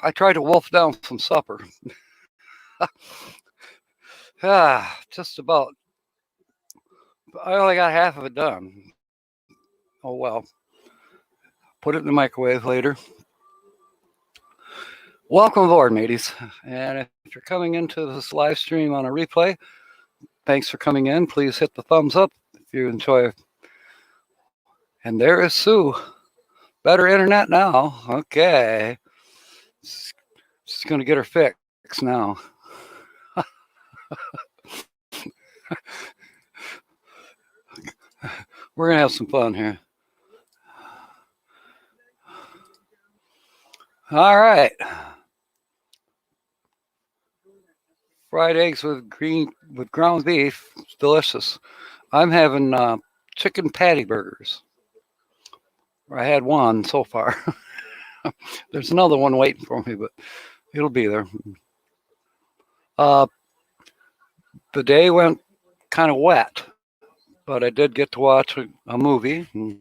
I tried to wolf down some supper. Just about. I only got half of it done. Oh well. Put it in the microwave later. Welcome aboard, mateys. And if you're coming into this live stream on a replay, thanks for coming in. Please hit the thumbs up if you enjoy it. And there is Sue. Better internet now. Okay. She's going to get her fix now. We're going to have some fun here. All right. Fried eggs with ground beef. It's delicious. I'm having chicken patty burgers. I had one so far. There's another one waiting for me, but it'll be there. The day went kind of wet, but I did get to watch a movie, and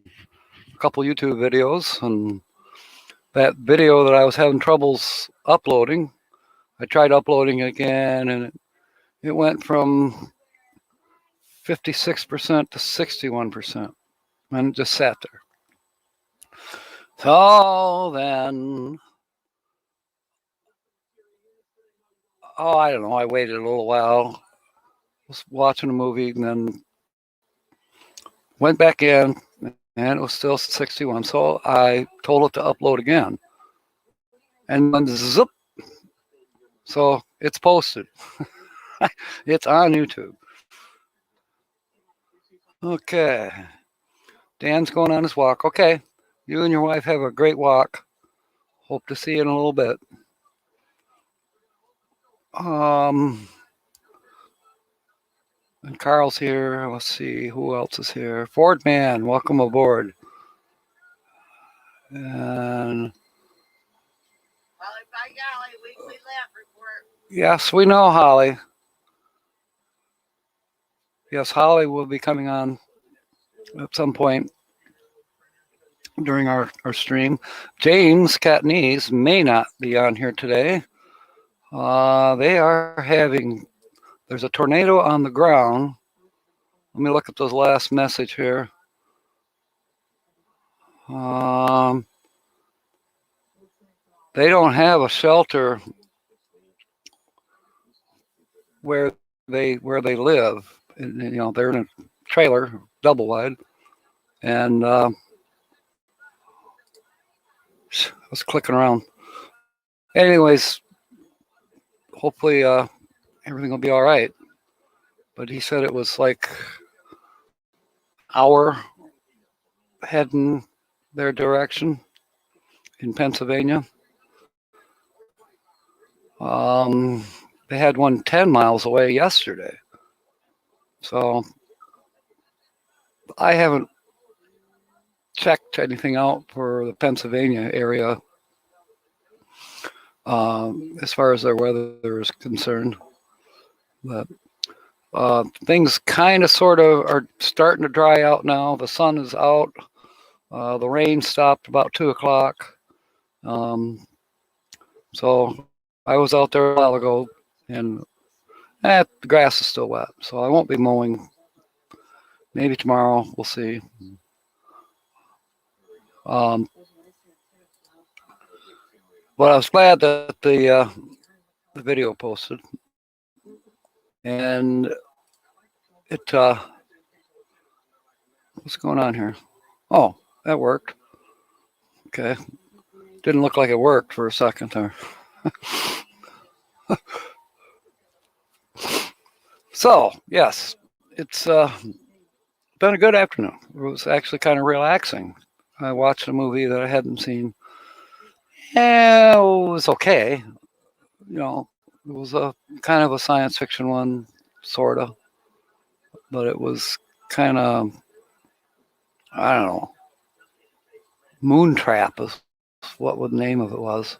a couple YouTube videos, and that video that I was having troubles uploading, I tried uploading it again, and it went from 56% to 61%, and it just sat there. So then, I don't know, I waited a little while, was watching a movie, and then went back in, and it was still 61. So I told it to upload again. And then zip. So it's posted. It's on YouTube. Okay. Dan's going on his walk. Okay. You and your wife have a great walk. Hope to see you in a little bit. And Carl's here. Let's see who else is here. Ford Man, welcome aboard. And Holly by golly, weekly lap report. Yes, we know Holly. Yes, Holly will be coming on at some point during our stream. James Catnese may not be on here today. They are having, there's a tornado on the ground. Let me look at this last message here. They don't have a shelter where they live. And, you know, they're in a trailer, double wide, and I was clicking around. Anyways, hopefully everything will be all right. But he said it was like hour heading their direction in Pennsylvania. They had one 10 miles away yesterday. So I haven't checked anything out for the Pennsylvania area as far as their weather is concerned. But things kind of sort of are starting to dry out now. The sun is out. The rain stopped about 2 o'clock. So I was out there a while ago, and the grass is still wet. So I won't be mowing. Maybe tomorrow. We'll see. But I was glad that the video posted, and it what's going on here? Oh, that worked. Okay, didn't look like it worked for a second there. So yes, it's been a good afternoon. It was actually kind of relaxing. I watched a movie that I hadn't seen. Yeah, it was okay. You know, it was a kind of a science fiction one, sort of. But it was kind of, I don't know, Moontrap is what the name of it was.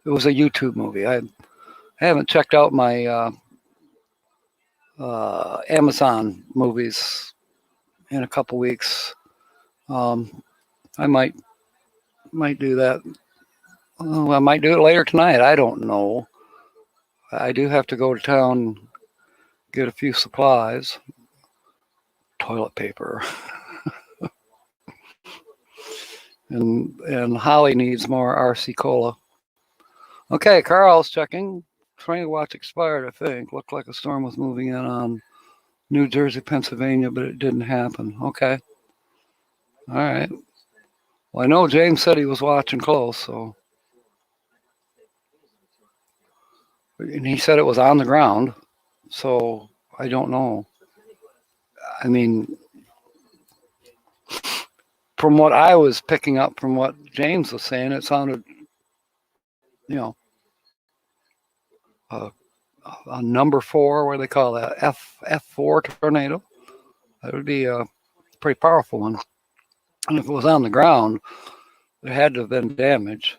It was a YouTube movie. I haven't checked out my Amazon movies in a couple weeks. I might do that I might do it later tonight. I don't know. I do have to go to town, get a few supplies, toilet paper, and Holly needs more RC Cola. Okay, Carl's checking. Trying to watch expired, I think. Looked like a storm was moving in on New Jersey, Pennsylvania, but it didn't happen. Okay. All right. Well, I know James said he was watching close, so. And he said it was on the ground, so I don't know. I mean, from what I was picking up from what James was saying, it sounded, you know, a number 4, what do they call that? F4 tornado. That would be a pretty powerful one. And if it was on the ground, there had to have been damage.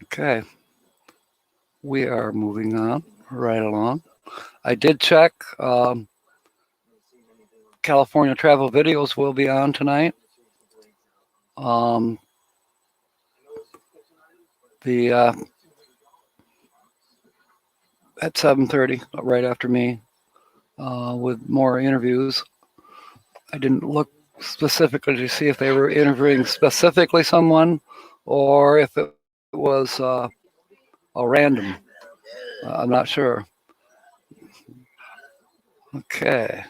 Okay. We are moving on right along. I did check. California Travel Videos will be on tonight. At 7:30, right after me, with more interviews. I didn't look specifically to see if they were interviewing specifically someone or if it was a random. I'm not sure. Okay.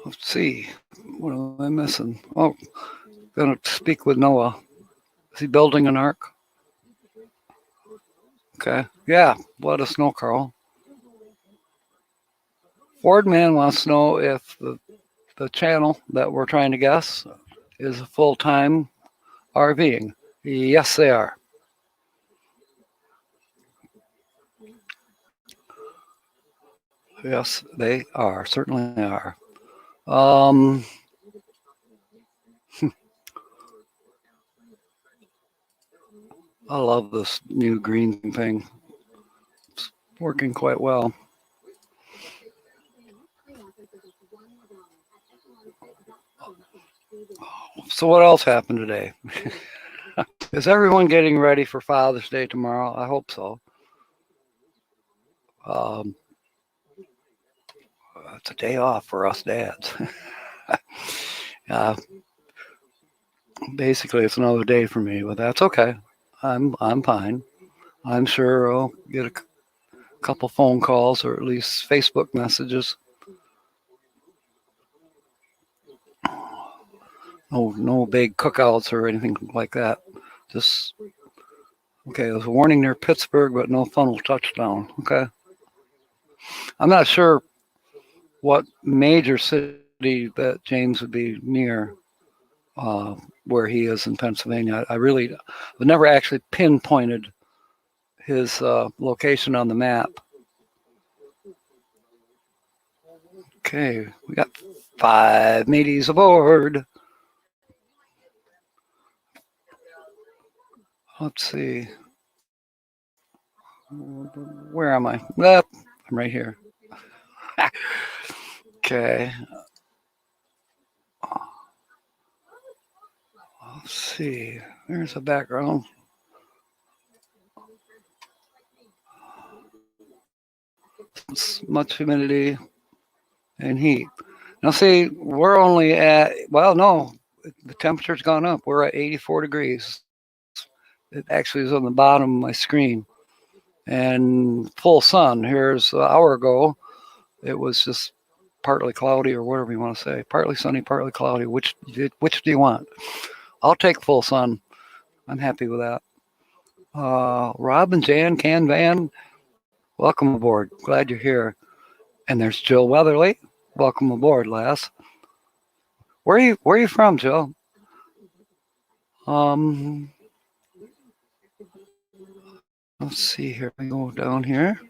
Let's see. What am I missing? Oh, going to speak with Noah. Is he building an ark? Okay. Yeah, let us know, Carl. Fordman wants to know if the channel that we're trying to guess is full-time RVing. Yes, they are. Yes, they are. Certainly are. I love this new green thing. It's working quite well. So what else happened today? Is everyone getting ready for Father's Day tomorrow? I hope so. It's a day off for us dads. Basically, it's another day for me, but that's okay. I'm fine. I'm sure I'll get a couple phone calls or at least Facebook messages. No big cookouts or anything like that. Just okay. There's a warning near Pittsburgh, but no funnel touchdown. Okay. I'm not sure what major city that James would be near, where he is in Pennsylvania. I've never actually pinpointed his location on the map. Okay, we got 5 mateys aboard. Let's see. Where am I? I'm right here. Okay. Let's see. There's a background. Much humidity and heat. Now, see, we're only at, well, no, the temperature's gone up. We're at 84 degrees. It actually is on the bottom of my screen. And full sun. Here's an hour ago. It was just partly cloudy, or whatever you want to say. Partly sunny, partly cloudy. Which do you want? I'll take full sun. I'm happy with that. Rob and Jan Van, welcome aboard. Glad you're here. And there's Jill Weatherly. Welcome aboard, lass. Where are you from, Jill? Let's see here. We go down here.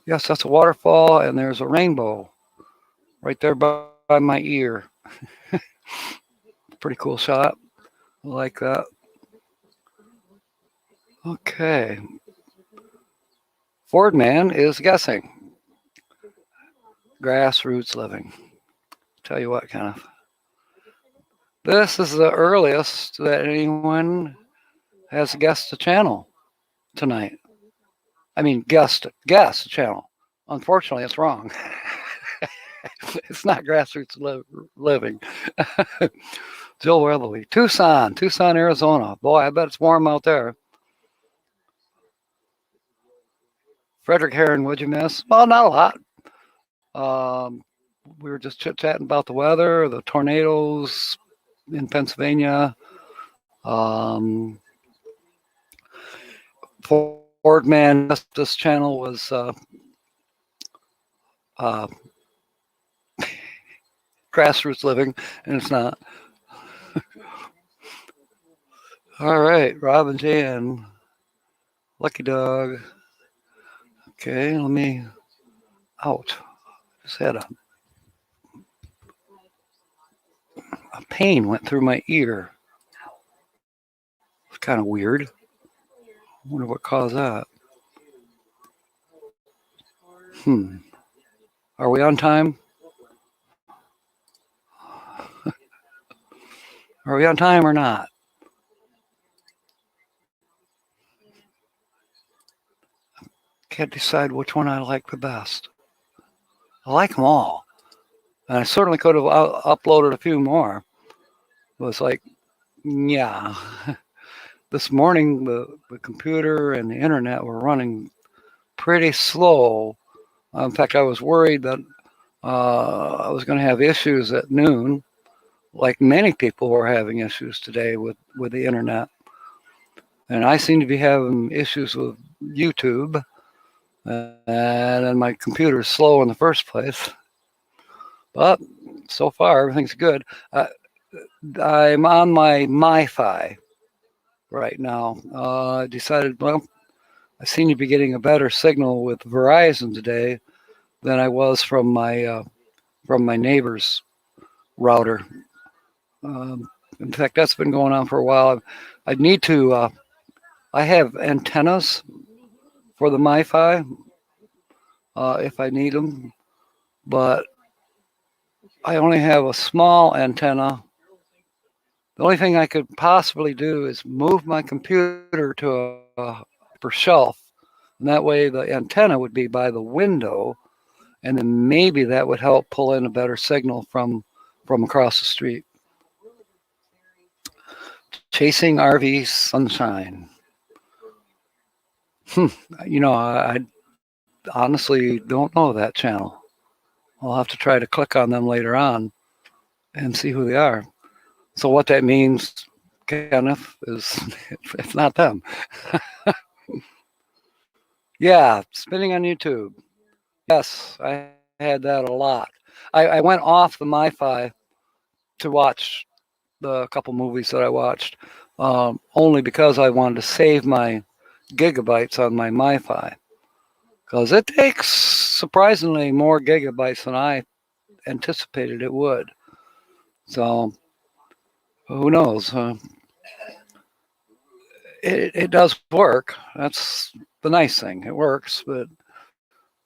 Yes, that's a waterfall, and there's a rainbow right there by my ear. Pretty cool shot. I like that. Okay. Ford Man is guessing. Grassroots living. Tell you what, Kenneth. This is the earliest that anyone has guessed the channel tonight. I mean, guessed the channel. Unfortunately, it's wrong. It's not grassroots living. Jill Weatherly, Tucson, Arizona. Boy, I bet it's warm out there. Frederick Heron, what'd you miss? Well, not a lot. We were just chit-chatting about the weather, the tornadoes in Pennsylvania. Ford Man, this channel was grassroots living, and it's not. All right, Robin Jan, Lucky Dog. Okay, let me out. Just had a pain went through my ear. It's kind of weird. I wonder what caused that. Are we on time? Are we on time or not? Can't decide which one I like the best. I like them all. And I certainly could have uploaded a few more. It was like, yeah. This morning, the computer and the internet were running pretty slow. In fact, I was worried that I was going to have issues at noon, like many people were having issues today with the internet. And I seem to be having issues with YouTube. And then my computer is slow in the first place. But so far, everything's good. I'm on my MiFi right now. I decided, well, I seem to be getting a better signal with Verizon today than I was from my neighbor's router. In fact, that's been going on for a while. I need to. I have antennas for the MiFi if I need them, but I only have a small antenna. The only thing I could possibly do is move my computer to a upper shelf, and that way the antenna would be by the window, and then maybe that would help pull in a better signal from across the street. Chasing RV Sunshine. You know, I honestly don't know that channel. I'll have to try to click on them later on and see who they are. So what that means, Kenneth, is it's not them. Yeah, spinning on YouTube. Yes, I had that a lot. I went off the MiFi to watch the couple movies that I watched, only because I wanted to save my gigabytes on my MiFi. Because it takes surprisingly more gigabytes than I anticipated it would. So who knows? It does work. That's the nice thing. It works, but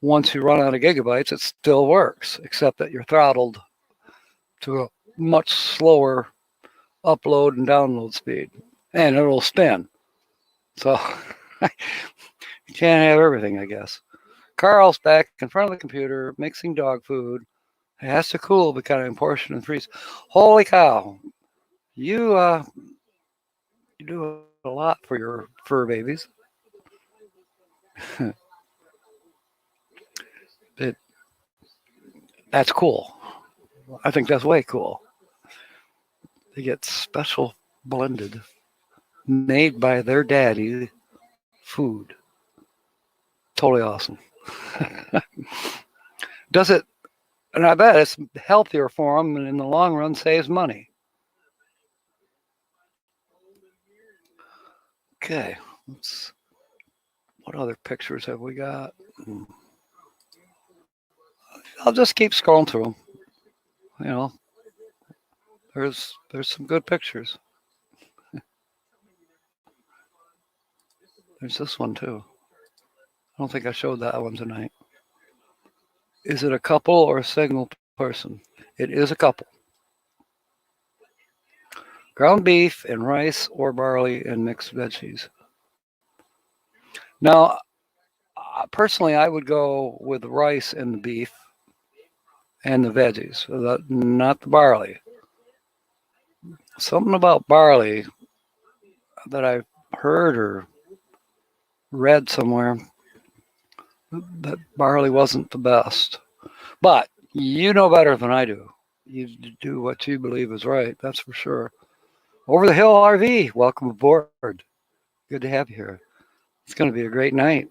once you run out of gigabytes, it still works, except that you're throttled to a much slower upload and download speed, and it'll spin. So you can't have everything, I guess. Carl's back in front of the computer mixing dog food. It has to cool because portion and freeze. Holy cow! You do a lot for your fur babies. That's cool. I think that's way cool. They get special blended, made by their daddy food. Totally awesome. Does it, and I bet it's healthier for them and in the long run saves money. Okay, what other pictures have we got? I'll just keep scrolling through them. You know, there's some good pictures. There's this one too. I don't think I showed that one tonight. Is it a couple or a single person? It is a couple. Ground beef and rice or barley and mixed veggies. Now, personally, I would go with the rice and the beef and the veggies, not the barley. Something about barley that I've heard or read somewhere that barley wasn't the best. But you know better than I do. You do what you believe is right, that's for sure. Over the Hill RV, welcome aboard. Good to have you here. It's going to be a great night.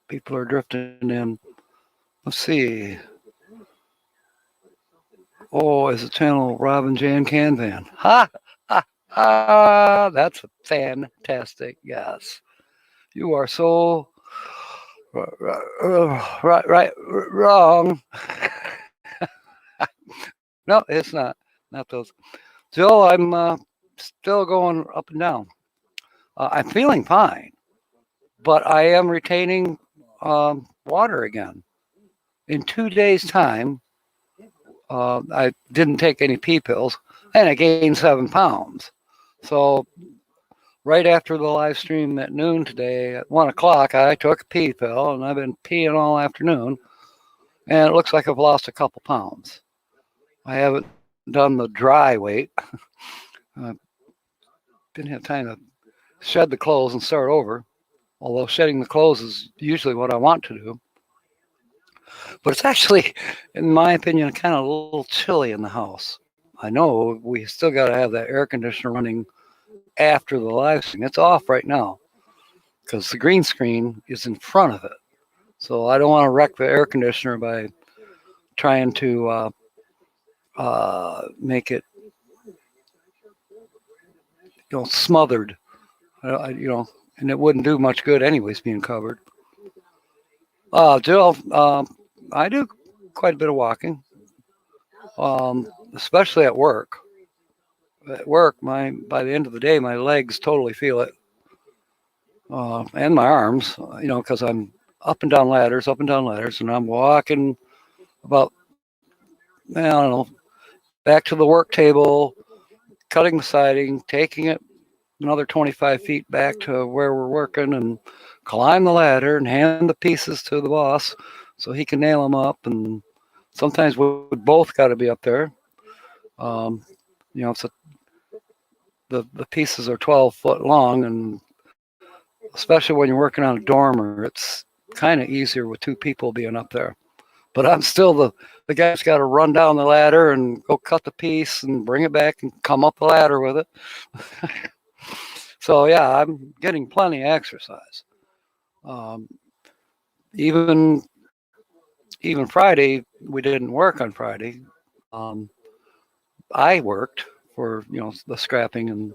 People are drifting in. Let's see. Oh, is it channel Robin Jan Canvan? Ha! Ha! Ha! That's fantastic. Yes. You are so right, wrong. No, it's not. Not those. Jill, I'm still going up and down. I'm feeling fine, but I am retaining water again. In 2 days' time, I didn't take any pee pills, and I gained 7 pounds. So right after the live stream at noon today, at 1 o'clock, I took a pee pill, and I've been peeing all afternoon, and it looks like I've lost a couple pounds. I haven't done the dry weight. Didn't have time to shed the clothes and start over, although shedding the clothes is usually what I want to do. But it's actually, in my opinion, kind of a little chilly in the house. I know we still got to have that air conditioner running after the live stream. It's off right now because the green screen is in front of it. So I don't want to wreck the air conditioner by trying to make it, smothered. And it wouldn't do much good anyways being covered. Jill, I do quite a bit of walking, especially at work. At work, by the end of the day, my legs totally feel it, and my arms, because I'm up and down ladders, and I'm walking about, I don't know, back to the work table, cutting the siding, taking it another 25 feet back to where we're working, and climb the ladder and hand the pieces to the boss so he can nail them up. And sometimes we both got to be up there. It's the pieces are 12 foot long, and especially when you're working on a dormer, it's kind of easier with 2 people being up there. But I'm still the guy that's got to run down the ladder and go cut the piece and bring it back and come up the ladder with it. So yeah, I'm getting plenty of exercise. Even Friday, we didn't work on Friday. I worked for the scrapping and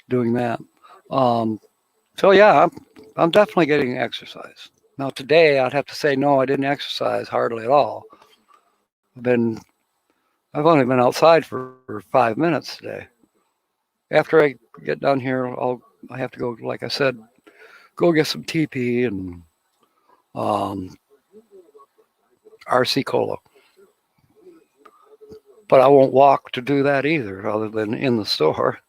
doing that. So yeah, I'm definitely getting exercise. Now today, I'd have to say no, I didn't exercise hardly at all. I've only been outside for 5 minutes today. After I get done here, I have to go, like I said, go get some TP and RC Cola. But I won't walk to do that either, other than in the store.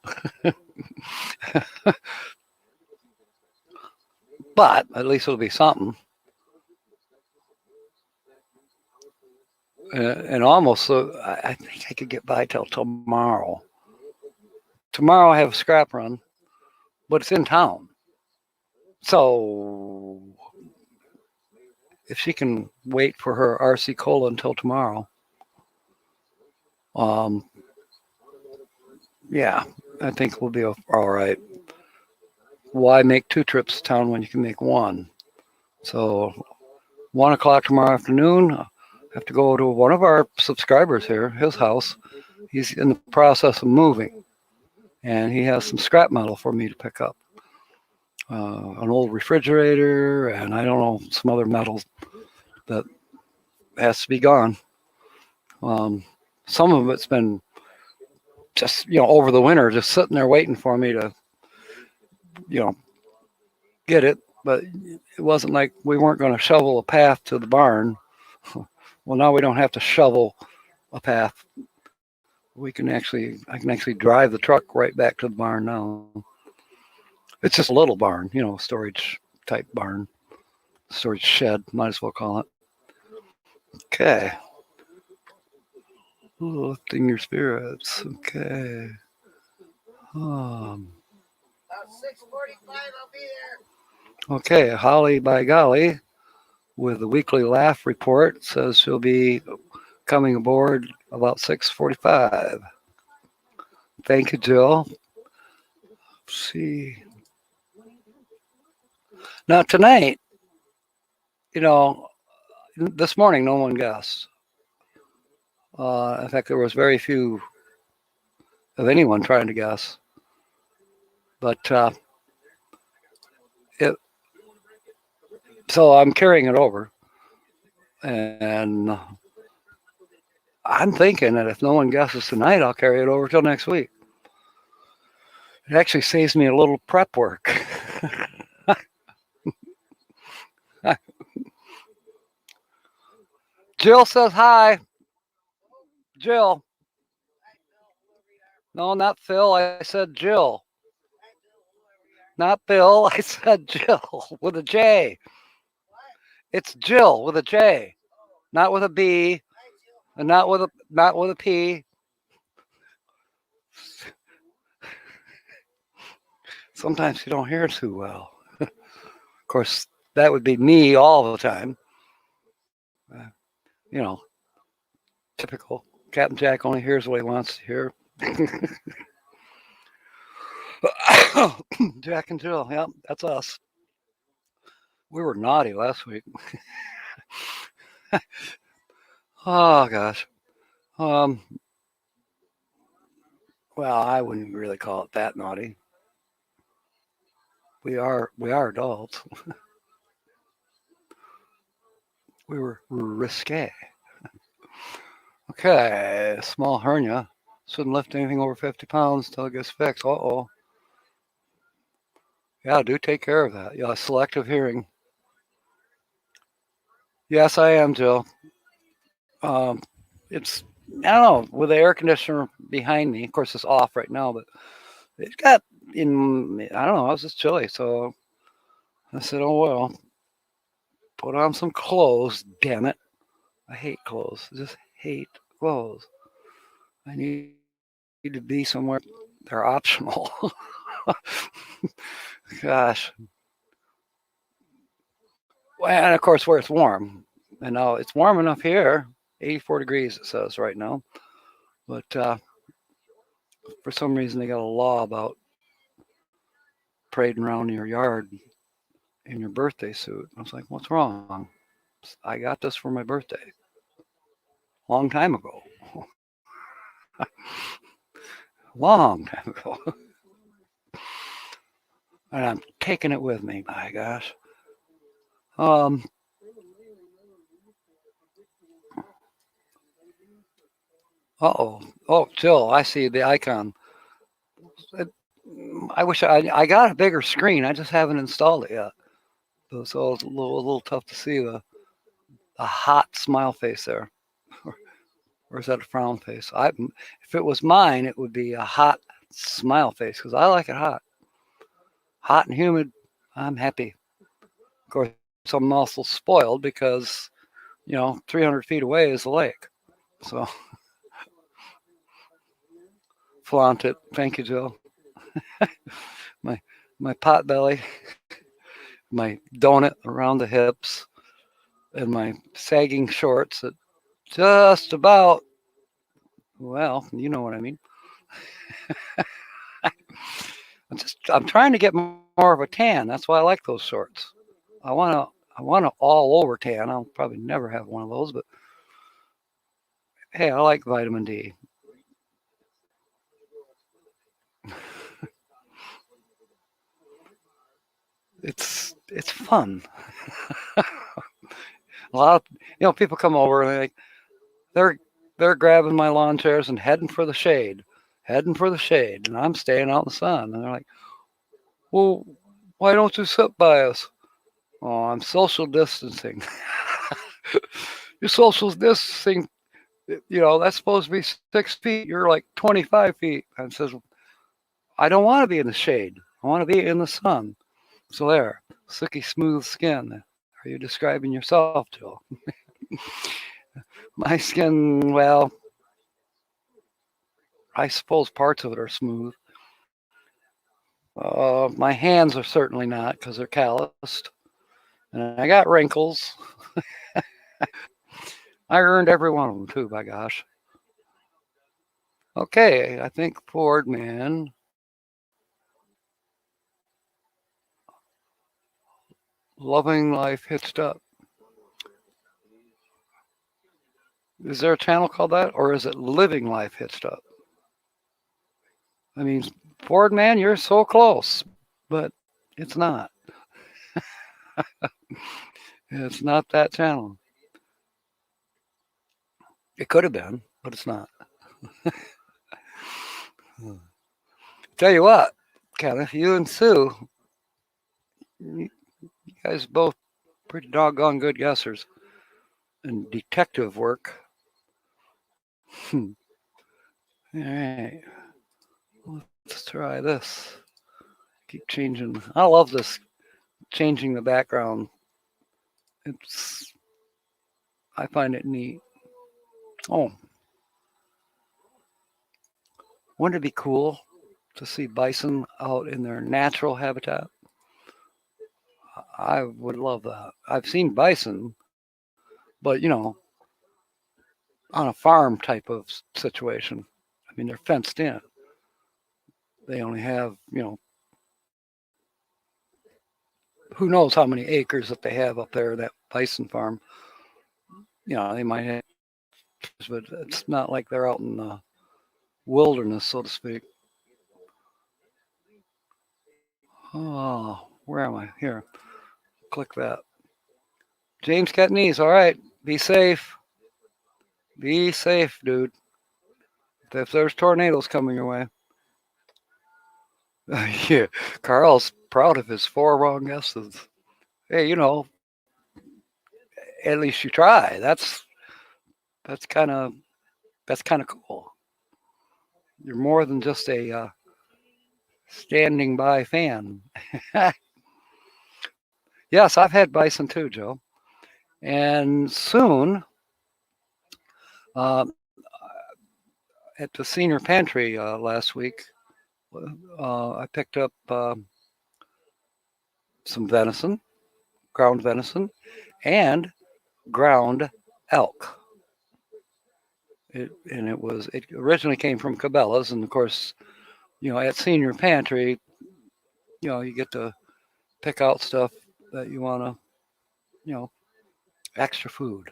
But at least it'll be something. And almost, I think I could get by till tomorrow. Tomorrow I have a scrap run, but it's in town. So if she can wait for her RC Cola until tomorrow, yeah, I think we'll be all right. Why make 2 trips to town when you can make 1? So 1 o'clock tomorrow afternoon, I have to go to one of our subscribers here, his house. He's in the process of moving, and he has some scrap metal for me to pick up. An old refrigerator, and I don't know, some other metals that has to be gone. Some of it's been just, over the winter, just sitting there waiting for me to, get it, but it wasn't like we weren't going to shovel a path to the barn. Well, now we don't have to shovel a path. I can actually drive the truck right back to the barn now. It's just a little barn, storage type barn, storage shed, might as well call it. Okay. Lifting your spirits. Okay. About 6:45, I'll be there. Okay, Holly by golly with the weekly laugh report says she'll be coming aboard about 6:45. Thank you, Jill. Let's see. Now tonight, this morning no one guessed. In fact, there was very few of anyone trying to guess. But so I'm carrying it over, and I'm thinking that if no one guesses tonight, I'll carry it over till next week. It actually saves me a little prep work. Jill says hi. Jill. No, not Phil. I said Jill. Not Bill. I said Jill with a J. It's Jill with a J, not with a B, and not with a P. Sometimes you don't hear too well. Of course, that would be me all the time. Typical. Captain Jack only hears what he wants to hear. Jack and Jill, yeah, that's us. We were naughty last week. Oh gosh. Well, I wouldn't really call it that naughty. We are adults. We were risque. Okay, small hernia. Shouldn't lift anything over 50 pounds until it gets fixed. Uh-oh. Yeah, do take care of that. Yeah, selective hearing. Yes, I am, Jill. It's, I don't know, with the air conditioner behind me. Of course, it's off right now, but it got I don't know, I was just chilly. So I said, oh, well, put on some clothes, damn it. I hate clothes. I just hate clothes. I need to be somewhere they're optional. Gosh. Well, and of course, where it's warm. And now it's warm enough here. 84 degrees, it says right now. But for some reason, they got a law about parading around your yard in your birthday suit. I was like, what's wrong? I got this for my birthday. Long time ago. Long time ago. And I'm taking it with me, my gosh. Uh-oh. Oh, Jill, I see the icon. I wish I got a bigger screen. I just haven't installed it yet. So it's a little tough to see the hot smile face there. Or is that a frown face? If it was mine, it would be a hot smile face because I like it hot. Hot and humid, I'm happy. Of course, I'm also spoiled because, 300 feet away is the lake. So, flaunt it. Thank you, Jill. my pot belly, my donut around the hips, and my sagging shorts that just about, well, you know what I mean. I'm trying to get more of a tan. That's why I like those shorts. I want to all over tan. I'll probably never have one of those, but hey, I like vitamin D. It's fun. A lot of people come over and they're grabbing my lawn chairs and heading for the shade, and I'm staying out in the sun. And they're like, well, Why don't you sit by us? Oh, I'm social distancing. You're social distancing. That's supposed to be 6 feet. You're like 25 feet. And says, I don't want to be in the shade. I want to be in the sun. So there, silky smooth skin. Are you describing yourself, Jill? My skin, well, I suppose parts of it are smooth. My hands are certainly not because they're calloused. And I got wrinkles. I earned every one of them too, by gosh. Okay, I think Ford Man. Loving Life Hitched Up. Is there a channel called that? Or is it Living Life Hitched Up? I mean, Ford Man, you're so close, but it's not. It's not that channel. It could have been, but it's not. Tell you what, Kenneth, you and Sue, you guys both pretty doggone good guessers in detective work. All right, let's try this. Keep changing. I love this changing the background. I find it neat. Oh, wouldn't it be cool to see bison out in their natural habitat? I would love that. I've seen bison, but on a farm type of situation. I mean, they're fenced in. They only have, who knows how many acres that they have up there, that bison farm. They might have, but it's not like they're out in the wilderness, so to speak. Oh, where am I? Here. Click that. James Catanese, all right. Be safe. Be safe, dude. If there's tornadoes coming your way. Yeah, Carl's proud of his 4 wrong guesses. Hey, at least you try. That's kind of cool. You're more than just a standing by fan. Yes, I've had bison too, Joe. And soon, uh, at the senior pantry last week, I picked up some venison, ground venison, and ground elk. It originally came from Cabela's, and of course, at senior pantry, you get to pick out stuff that you want to, extra food.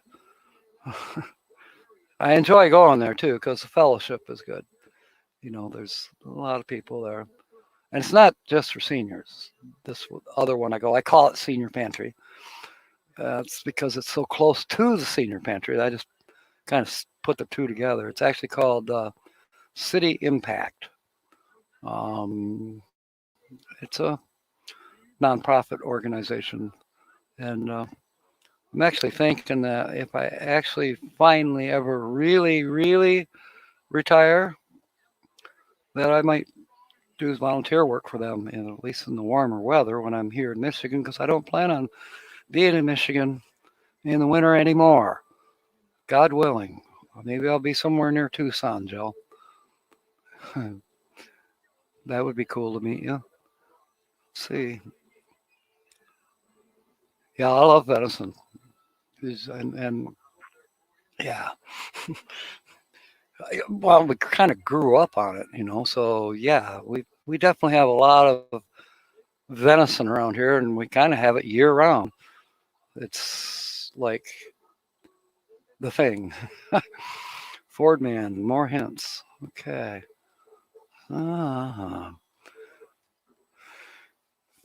I enjoy going there too because the fellowship is good. There's a lot of people there, and it's not just for seniors. This other one I call it senior pantry. It's because it's so close to the senior pantry. I just kind of put the two together. It's actually called City Impact. It's a nonprofit organization, and I'm actually thinking that if I actually finally ever really, really retire, that I might do volunteer work for them, at least in the warmer weather when I'm here in Michigan, because I don't plan on being in Michigan in the winter anymore. God willing. Maybe I'll be somewhere near Tucson, Joe. That would be cool to meet you. Let's see. Yeah, I love venison. And yeah. Well, we kind of grew up on it, so yeah, we definitely have a lot of venison around here, and we kind of have it year round. It's like the thing. Ford Man, more hints. Okay. Uh,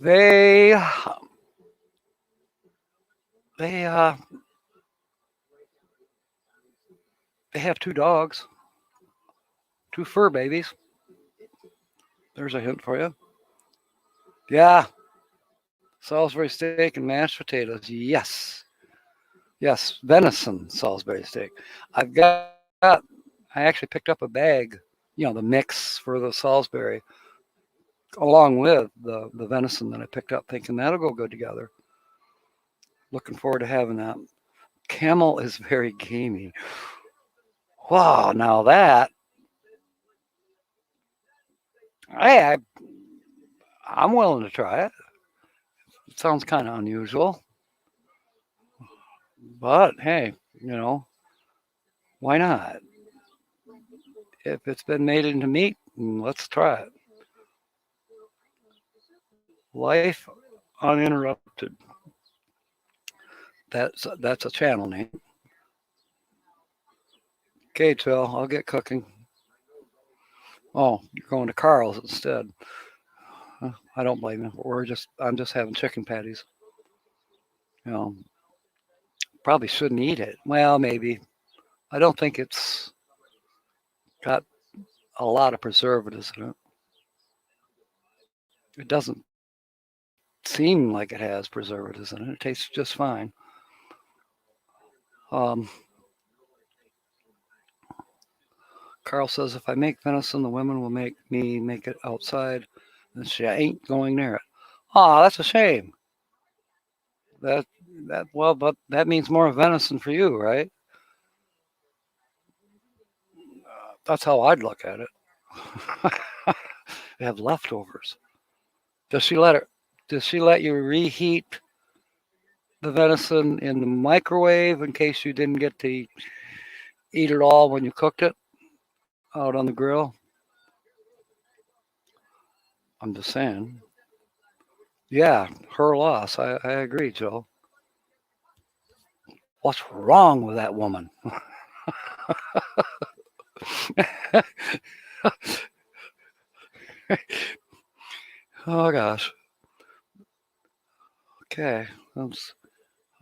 they they uh they have 2 dogs, 2 fur babies. There's a hint for you. Yeah, Salisbury steak and mashed potatoes. Yes. Yes. Venison Salisbury steak. I've got, I actually picked up a bag, the mix for the Salisbury, along with the venison that I picked up, thinking that'll go good together. Looking forward to having that. Camel is very gamey. Wow, now that, hey, I'm willing to try it. It sounds kind of unusual, but hey, why not? If it's been made into meat, let's try it. Life uninterrupted. That's a channel name. Okay, Jill, I'll get cooking. Oh, you're going to Carl's instead. I don't blame you. I'm just having chicken patties. You know, probably shouldn't eat it. Well, maybe. I don't think it's got a lot of preservatives in it. It doesn't seem like it has preservatives in it. It tastes just fine. Um, Carl says if I make venison, the women will make me make it outside, and she ain't going near it. Oh, that's a shame. That but that means more venison for you, right? That's how I'd look at it. You have leftovers. Does she let her? Does she let you reheat the venison in the microwave in case you didn't get to eat it all when you cooked it out on the grill? I'm just saying. Yeah, her loss. I agree, Joe. What's wrong with that woman? Oh gosh. Okay, let's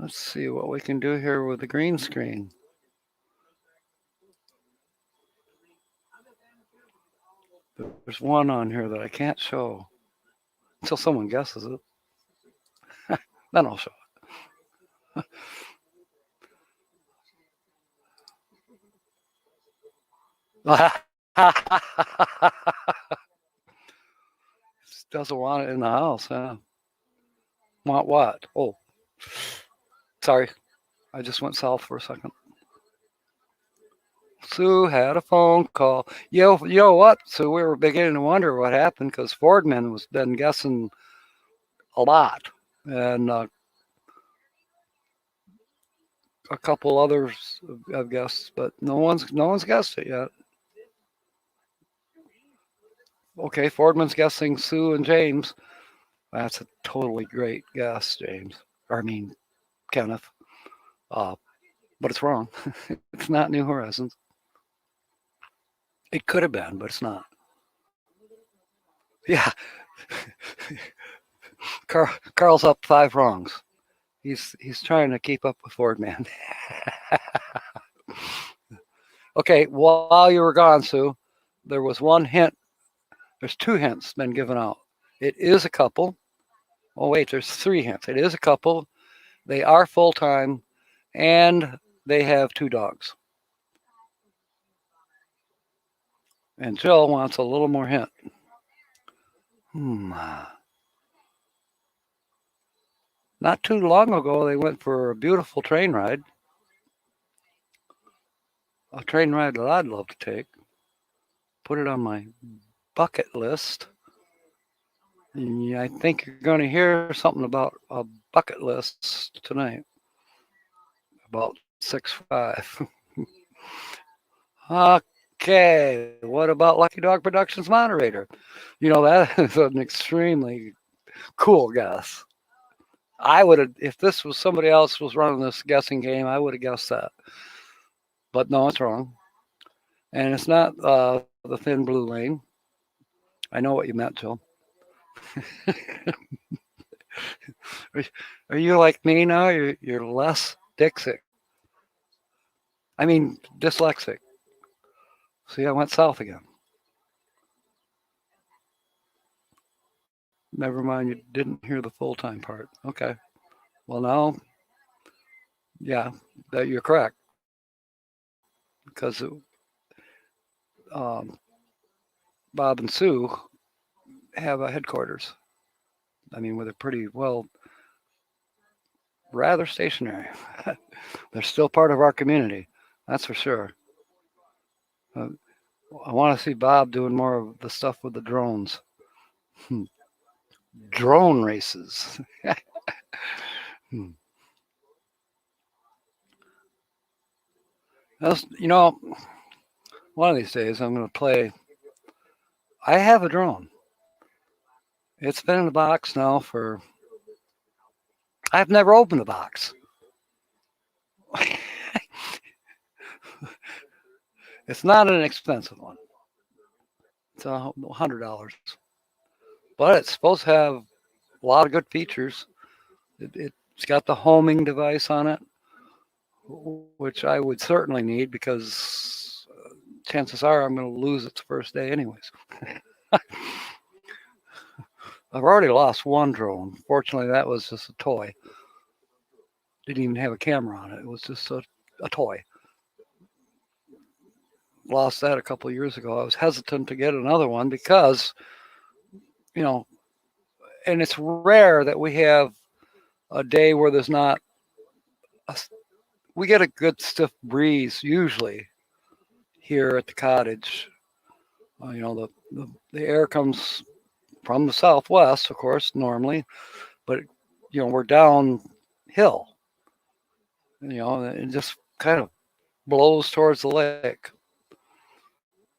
see what we can do here with the green screen. There's one on here that I can't show until someone guesses it. Then I'll show it. Doesn't want it in the house, huh? Want what? Oh, sorry. I just went south for a second. Sue had a phone call. You know what? So we were beginning to wonder what happened because Fordman was been guessing a lot, and a couple others have guessed, but no one's guessed it yet. Okay, Fordman's guessing Sue and James. That's a totally great guess, James. Or I mean, Kenneth. But it's wrong. It's not New Horizons. It could have been, but it's not. Yeah. Carl's up 5 wrongs. He's trying to keep up with Fordman. Okay, while you were gone, Sue, there was one hint. There's 2 hints been given out. It is a couple. Oh wait, there's 3 hints. It is a couple. They are full time, and they have 2 dogs. And Jill wants a little more hint. Not too long ago, they went for a beautiful train ride. A train ride that I'd love to take. Put it on my bucket list. And I think you're going to hear something about a bucket list tonight. About 6:05. Okay, what about Lucky Dog Productions moderator? That is an extremely cool guess. I would have, if this was somebody else was running this guessing game, I would have guessed that. But no, it's wrong. And it's not the thin blue lane. I know what you meant, Jill. Are you like me now? You're less dyslexic. I mean, dyslexic. See, I went south again. Never mind, you didn't hear the full-time part. Okay. Well, now, yeah, that you're correct because um, Bob and Sue have a headquarters. I mean, with a pretty well, rather stationary. They're still part of our community, that's for sure. Uh, I want to see Bob doing more of the stuff with the drones. Hmm. Drone races. Hmm. That's, one of these days I'm going to play. I have a drone. It's been in the box now for. I've never opened the box. It's not an expensive one. It's $100, but it's supposed to have a lot of good features. It's got the homing device on it, which I would certainly need because chances are I'm going to lose it the first day, anyways. I've already lost one drone. Fortunately, that was just a toy. Didn't even have a camera on it. It was just a toy. Lost that a couple of years ago. I was hesitant to get another one because, you know, and it's rare that we have a day where there's not we get a good stiff breeze usually here at the cottage. The air comes from the southwest, of course, normally, but we're downhill. It just kind of blows towards the lake,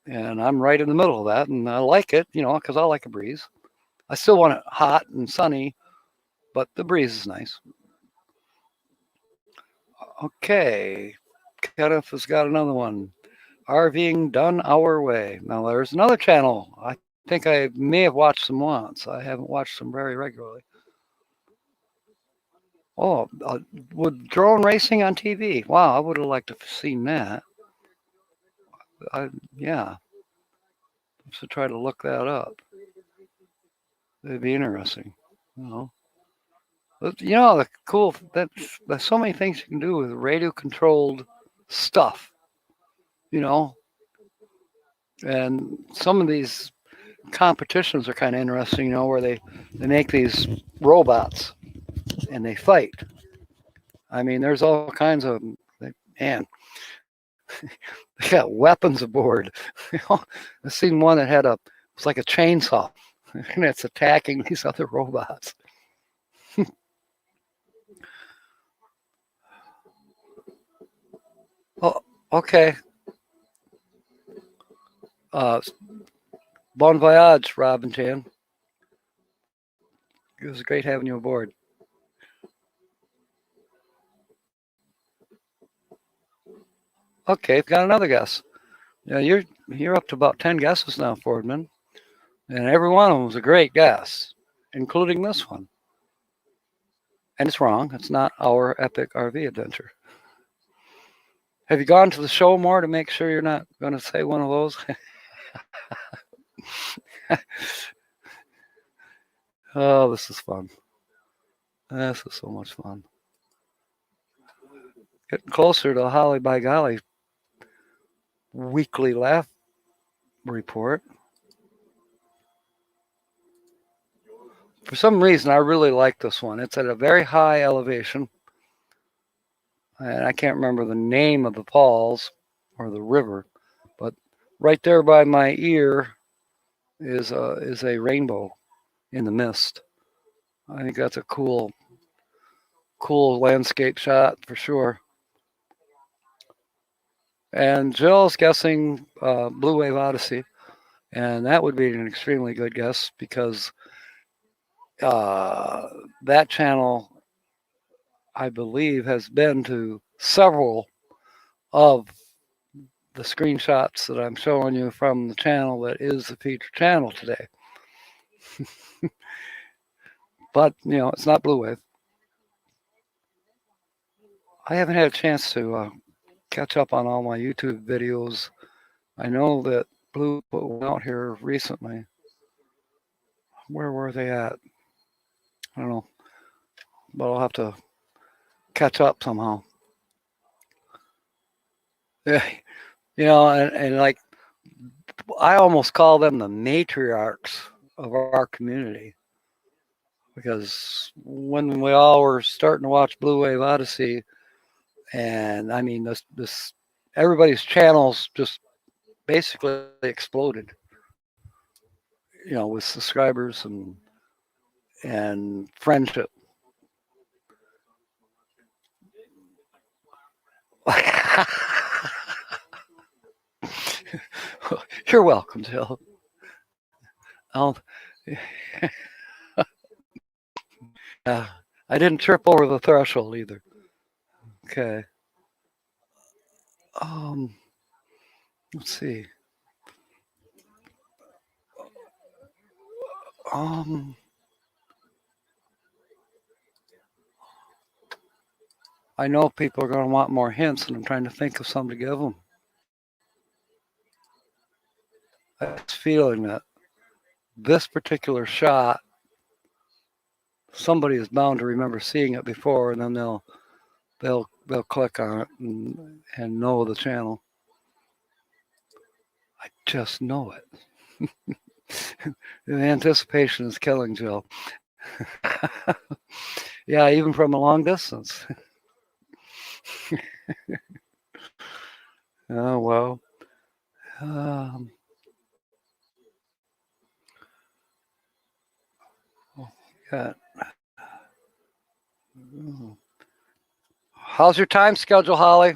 and I'm right in the middle of that, and I like it, because I like a breeze. I still want it hot and sunny, but the breeze is nice. Okay, Kenneth has got another one. RVing done our way. Now there's another channel. I think I may have watched them once. I haven't watched them very regularly. Oh, with drone racing on TV. Wow, I would have liked to have seen that. Yeah, I should try to look that up. It'd be interesting. The cool there's so many things you can do with radio controlled stuff. You know, and some of these competitions are kind of interesting. Where they make these robots and they fight. I mean, there's all kinds of man. They got weapons aboard. I've seen one that it's like a chainsaw, and it's attacking these other robots. Oh, okay. Bon voyage, Robin Chan. It was great having you aboard. Okay, got another guess. Yeah, you're up to about 10 guesses now, Fordman, and every one of them was a great guess, including this one. And it's wrong. It's not our epic RV adventure. Have you gone to the show more to make sure you're not going to say one of those? Oh, this is fun. This is so much fun. Getting closer to Holly by Golly weekly laugh report. For some reason, I really like this one. It's at a very high elevation, and I can't remember the name of the falls or the river, but right there by my ear is a rainbow in the mist. I think that's a cool landscape shot for sure. And Jill's guessing Blue Wave Odyssey, and that would be an extremely good guess because that channel, I believe, has been to several of the screenshots that I'm showing you from the channel that is the featured channel today. But, it's not Blue Wave. I haven't had a chance to catch up on all my YouTube videos. I know that Blue put one out here recently. Where were they at? I don't know, but I'll have to catch up somehow. Yeah, and like I almost call them the matriarchs of our community, because when we all were starting to watch Blue Wave Odyssey, and I mean this everybody's channels just basically exploded, with subscribers and friendship. You're welcome, Jill. I'll, I didn't trip over the threshold either. Okay. Let's see. I know people are going to want more hints, and I'm trying to think of some to give them. I have this feeling that this particular shot, somebody is bound to remember seeing it before, and then they'll click on it and know the channel. I just know it. The anticipation is killing Jill. Yeah, even from a long distance. Oh, well. Yeah. How's your time schedule, Holly?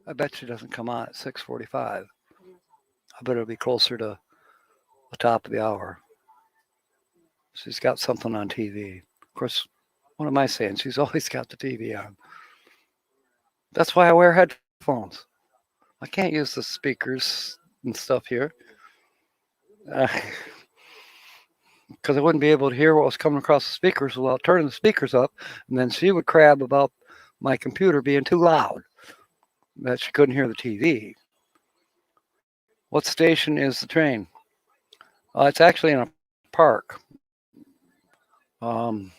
I bet she doesn't come on at 6:45. I bet it'll be closer to the top of the hour. She's got something on TV. Of course, what am I saying? She's always got the TV on. That's why I wear headphones. I can't use the speakers and stuff here. Because I wouldn't be able to hear what was coming across the speakers without turning the speakers up. And then she would crab about my computer being too loud, that she couldn't hear the TV. What station is the train? It's actually in a park. You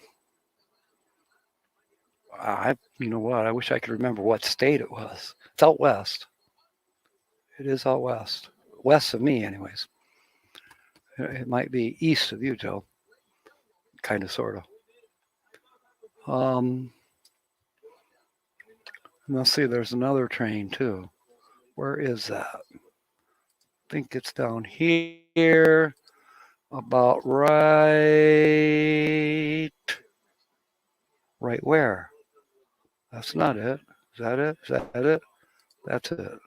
know what? I wish I could remember what state it was. It's out west. It is out west. West of me, anyways. It might be east of you, Joe. Kind of, sort of. Let's see, there's another train, too. Where is that? I think it's down here. About right where? That's not it. Is that it? Is that it? That's it.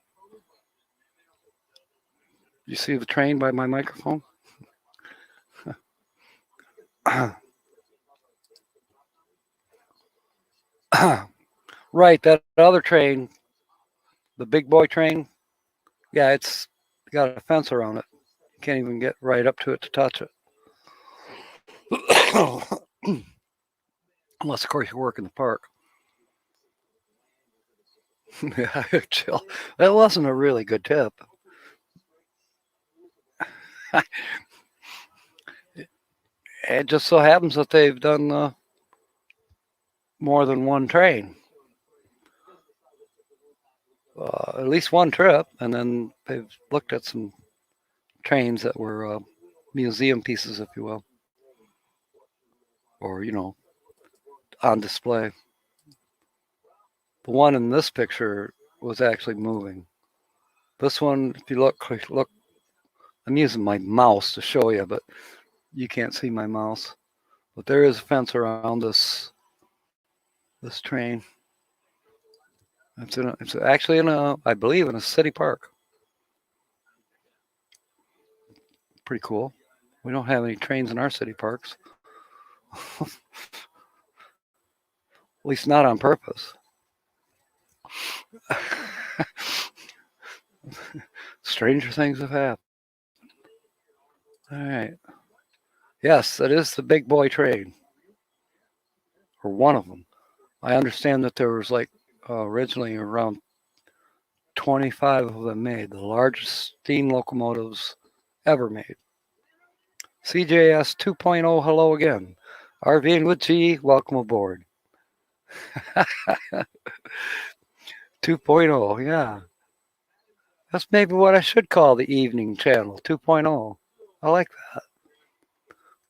You see the train by my microphone? Right, that other train, the big boy train, yeah, it's got a fence around it. You can't even get right up to it to touch it. Unless, of course, you work in the park. Yeah, chill. That wasn't a really good tip. It just so happens that they've done more than one train. At least one trip, and then they've looked at some trains that were museum pieces, if you will, or on display. The one in this picture was actually moving. This one, if you look, I'm using my mouse to show you, but you can't see my mouse. But there is a fence around this train. It's actually I believe, in a city park. Pretty cool. We don't have any trains in our city parks. At least not on purpose. Stranger things have happened. All right. Yes, that is the big boy train, or one of them. I understand that there was originally around 25 of them made, the largest steam locomotives ever made. CJS 2.0, hello again. RVing with G, welcome aboard. 2.0, yeah. That's maybe what I should call the evening channel, 2.0. I like that.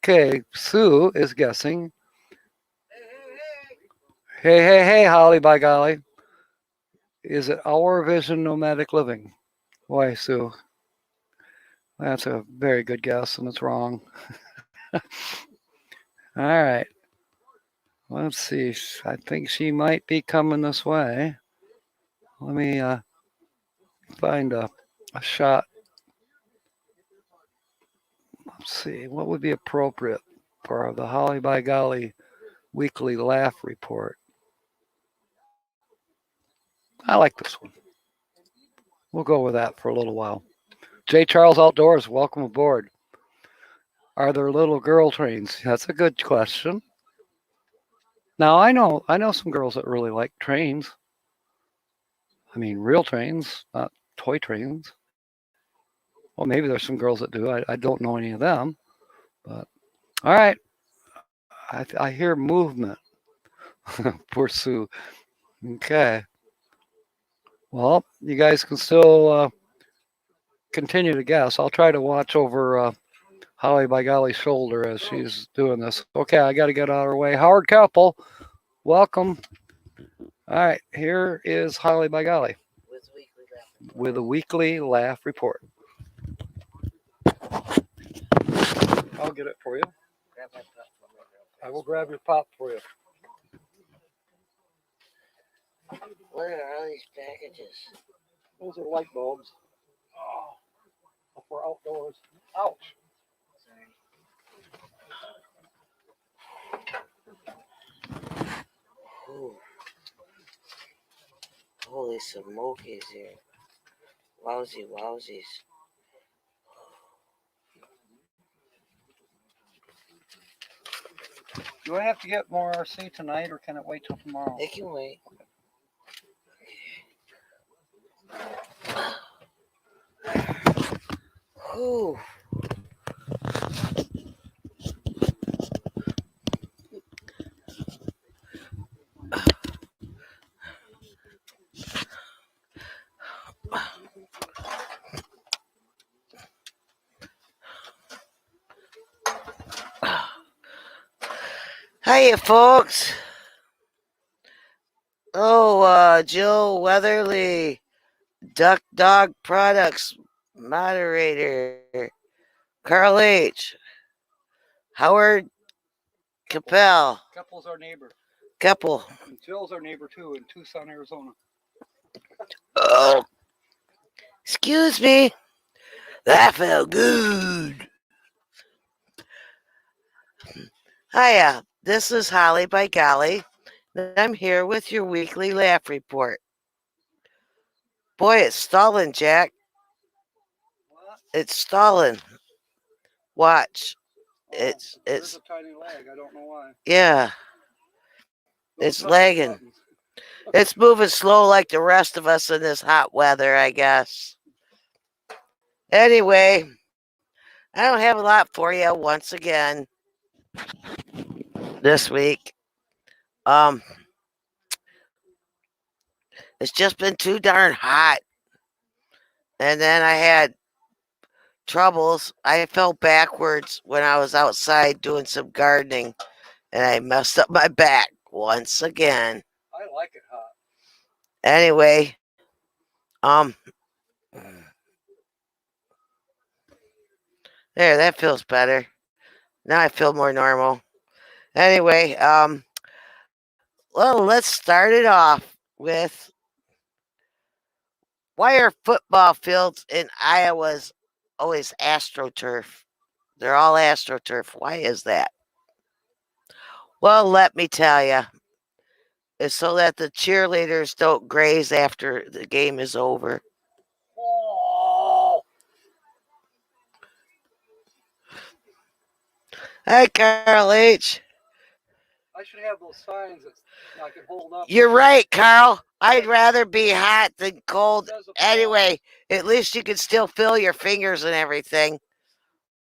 Okay, Sue is guessing. Hey, Holly, by golly. Is it Our Vision Nomadic Living? Why, Sue? That's a very good guess, and it's wrong. All right. Let's see. I think she might be coming this way. Let me find a shot. Let's see. What would be appropriate for the Holly by Golly weekly laugh report? I like this one. We'll go with that for a little while. J. Charles Outdoors, welcome aboard. Are there little girl trains? That's a good question. Now I know some girls that really like trains. I mean, real trains, not toy trains. Well, maybe there's some girls that do. I don't know any of them. But all right, I hear movement. Poor Sue. Okay. Well, you guys can still continue to guess. I'll try to watch over Holly by Golly's shoulder as she's doing this. Okay, I got to get out of her way. Howard Couple, welcome. All right, here is Holly by Golly with a weekly laugh report. I'll get it for you. I will grab your pop for you. What are all these packages? Those are light bulbs. Oh, for outdoors. Ouch. Ooh. Holy smokies here. Wowsies. Do I have to get more RC tonight, or can it wait till tomorrow? It can wait. Ooh. Hiya, folks. Oh, Joe Weatherly, Duck Dog Products moderator, Carl H, Howard Capel. Keppel's our neighbor. Keppel. And Jill's our neighbor too in Tucson, Arizona. Oh, excuse me. That felt good. Hiya, this is Holly by Golly. I'm here with your weekly laugh report. Boy, it's stalling, Jack. What? It's stalling. Watch. It's a tiny lag. I don't know why. Yeah. It's lagging. It's moving slow like the rest of us in this hot weather, I guess. Anyway, I don't have a lot for you once again this week. It's just been too darn hot. And then I had troubles. I fell backwards when I was outside doing some gardening, and I messed up my back once again. I like it hot. Anyway, there, that feels better. Now I feel more normal. Anyway, well, let's start it off with why are football fields in Iowa's always AstroTurf? They're all AstroTurf. Why is that? Well, let me tell you. It's so that the cheerleaders don't graze after the game is over. Oh. Hi, Carl H. I I should have those signs that I can hold up. You're right, Carl. I'd rather be hot than cold. Says apply. Anyway, at least you can still feel your fingers and everything,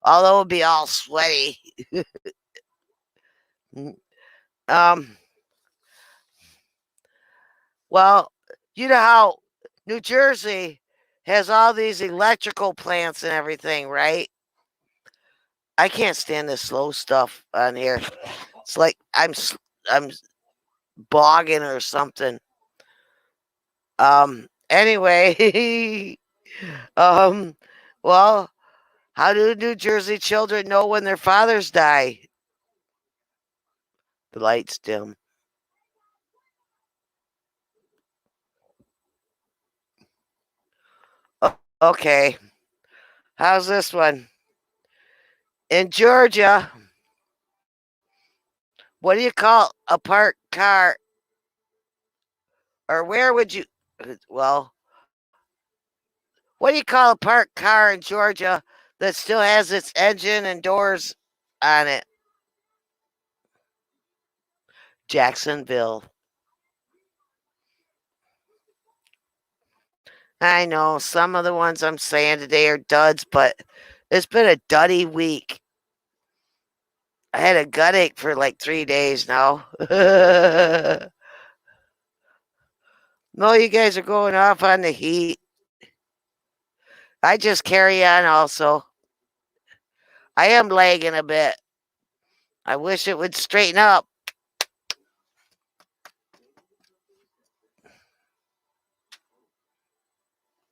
although it'll be all sweaty. um. Well, you know how New Jersey has all these electrical plants and everything, right? I can't stand this slow stuff on here. It's like I'm bogging or something. Anyway, well, how do New Jersey children know when their fathers die? The lights dim. Okay. How's this one? In Georgia, what do you call a parked car? Or where would you, well, what do you call a parked car in Georgia that still has its engine and doors on it? Jacksonville. I know some of the ones I'm saying today are duds, but it's been a duddy week. I had a gut ache for like 3 days now. No, you guys are going off on the heat. I just carry on also. I am lagging a bit. I wish it would straighten up.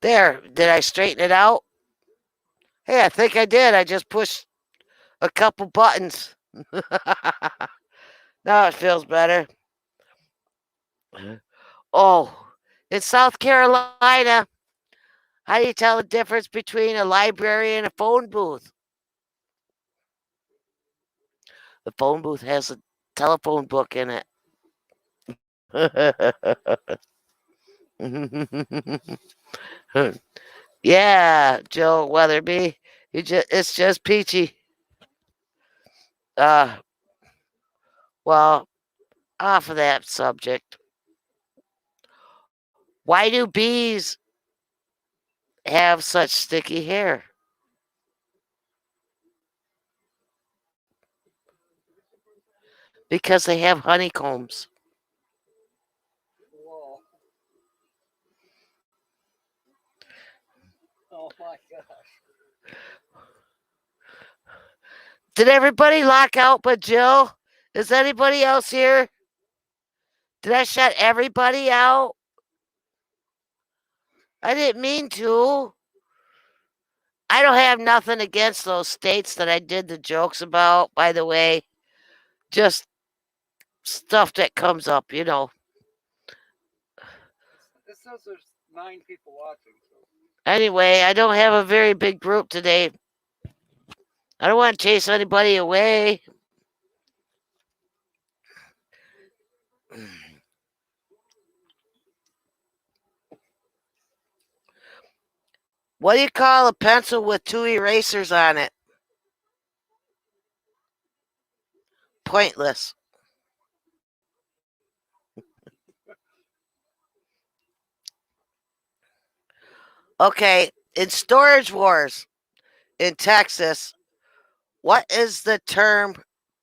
There, did I straighten it out? Hey, I think I did. I just pushed a couple buttons. Now it feels better. Oh, in South Carolina, how do you tell the difference between a library and a phone booth? The phone booth has a telephone book in it. Yeah, Joe Weatherby. It's just peachy. Well, off of that subject. Why do bees have such sticky hair? Because they have honeycombs. Whoa. Oh my gosh. Did everybody lock out but Jill? Is anybody else here? Did I shut everybody out? I didn't mean to. I don't have nothing against those states that I did the jokes about, by the way. Just stuff that comes up, you know. It says there's 9 people watching. So. Anyway, I don't have a very big group today. I don't want to chase anybody away. What do you call a pencil with 2 erasers on it? Pointless. Okay, in Storage Wars in Texas, what is the term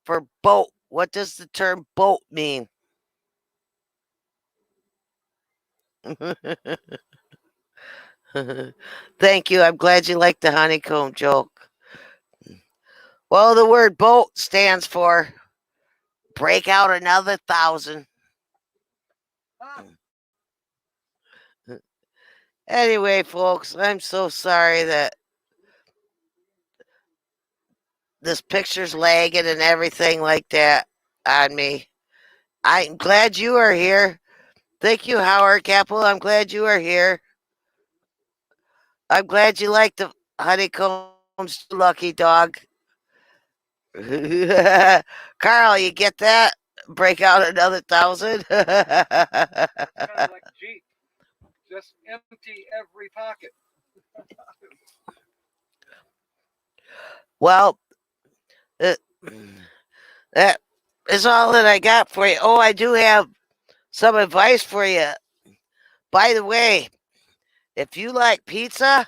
for boat? What does the term boat mean? Thank you. I'm glad you liked the honeycomb joke. Well, the word boat stands for break out another 1,000. Anyway, folks, I'm so sorry that this picture's lagging and everything like that on me. I'm glad you are here. Thank you, Howard Capel. I'm glad you are here. I'm glad you like the honeycombs, lucky dog. Carl, you get that? Break out another 1,000. Kind of like Jeep. Just empty every pocket. Well, that is all that I got for you. Oh, I do have some advice for you. By the way, if you like pizza,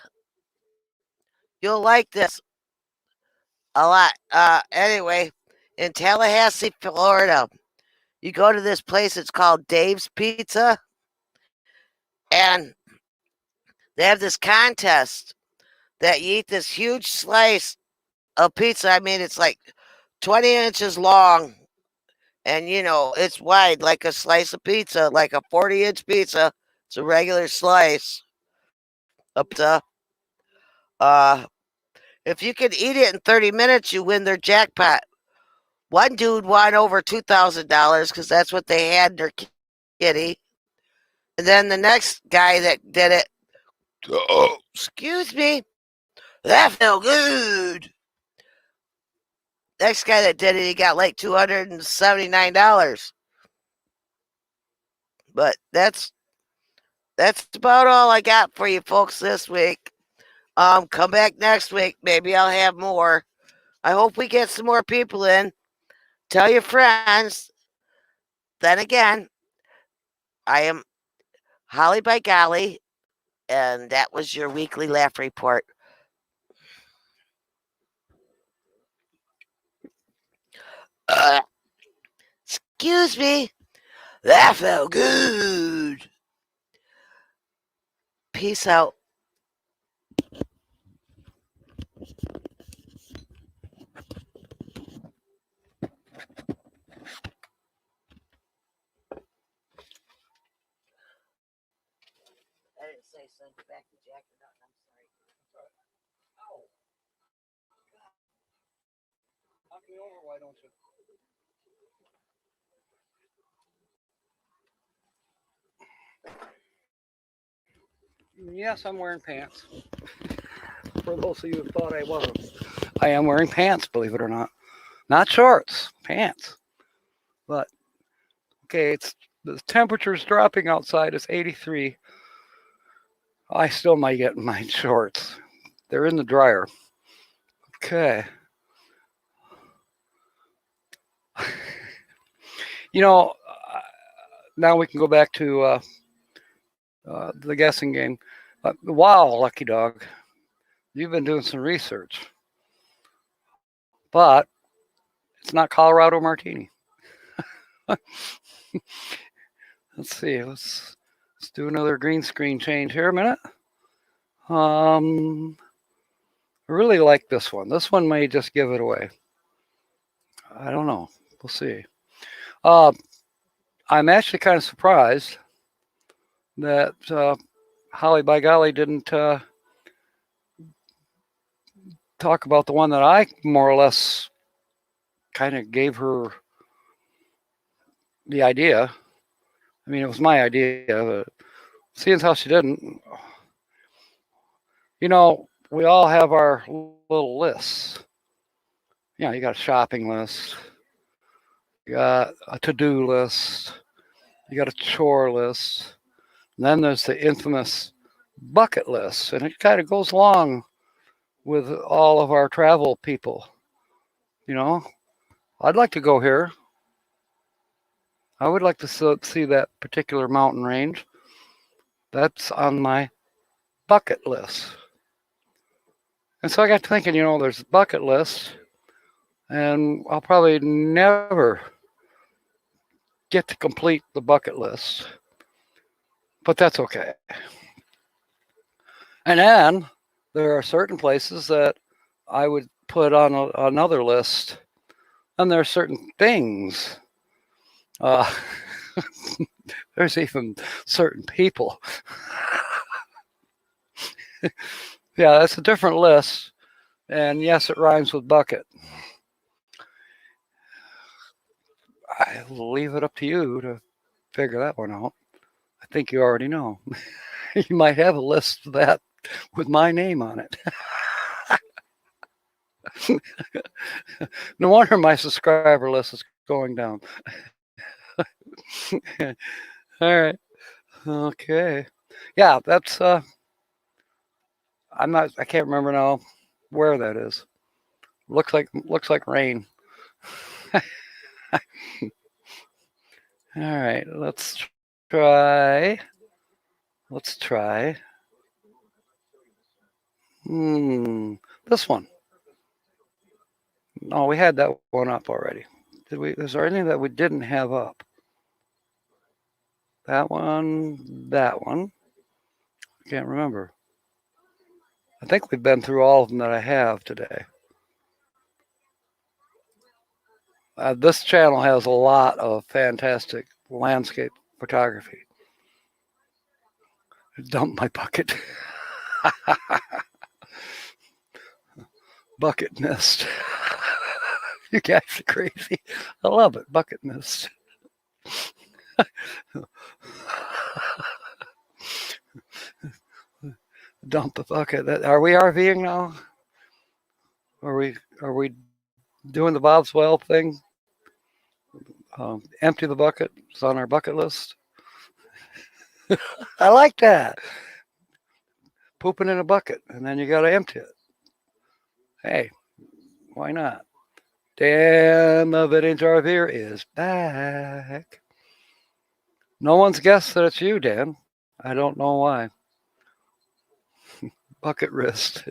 you'll like this a lot. Anyway, in Tallahassee, Florida, you go to this place. It's called Dave's Pizza, and they have this contest that you eat this huge slice of pizza. I mean, it's like 20 inches long, and it's wide like a slice of pizza, like a 40-inch pizza. It's a regular slice of pizza. If you can eat it in 30 minutes, you win their jackpot. One dude won over $2,000 because that's what they had in their kitty. And then the next guy that did it, excuse me, that felt good. Next guy that did it, he got like $279. But that's about all I got for you folks this week. Come back next week. Maybe I'll have more. I hope we get some more people in. Tell your friends. Then again, I am Holly by Golly, and that was your weekly laugh report. Excuse me. That felt good. Peace out. I didn't say send back the jacket up. I'm sorry. Ow. Knock me over, why don't you? Yes, I'm wearing pants. For those of you who thought I wasn't, I am wearing pants, believe it or not. Not shorts, pants. But, okay, the temperature's dropping outside. It's 83. I still might get my shorts. They're in the dryer. Okay. Now we can go back to the guessing game. Wow, lucky dog. You've been doing some research. But it's not Colorado Martini. Let's see. Let's do another green screen change here a minute. I really like this one. This one may just give it away. I don't know. We'll see. I'm actually kind of surprised that Holly by Golly didn't talk about the one that I more or less kind of gave her the idea. I mean, it was my idea, but seeing as how she didn't, we all have our little lists. You got a shopping list, you got a to-do list, you got a chore list, and then there's the infamous bucket list, and it kind of goes along with all of our travel people. I'd like to go here. I would like to see that particular mountain range. That's on my bucket list. And so I got to thinking, there's a bucket list, and I'll probably never get to complete the bucket list. But that's okay. And then there are certain places that I would put on another list, and there are certain things. There's even certain people. Yeah, that's a different list. And yes, it rhymes with bucket. I'll leave it up to you to figure that one out. I think you already know. You might have a list of that with my name on it. No wonder my subscriber list is going down. All right. Okay. Yeah, that's I can't remember now where that is. Looks like rain. All right, let's try. Let's try. This one. No, we had that one up already. Did we? Is there anything that we didn't have up? That one. That one. I can't remember. I think we've been through all of them that I have today. This channel has a lot of fantastic landscape photography. Dump my bucket. Bucket mist. You guys are crazy. I love it. Bucket mist. Dump the bucket. Are we RVing now? Are we doing the Bob's Well thing? Empty the bucket. It's on our bucket list. I like that. Pooping in a bucket, and then you got to empty it. Hey, why not? Dan the Vintage RVer is back. No one's guessed that it's you, Dan. I don't know why. Bucket wrist.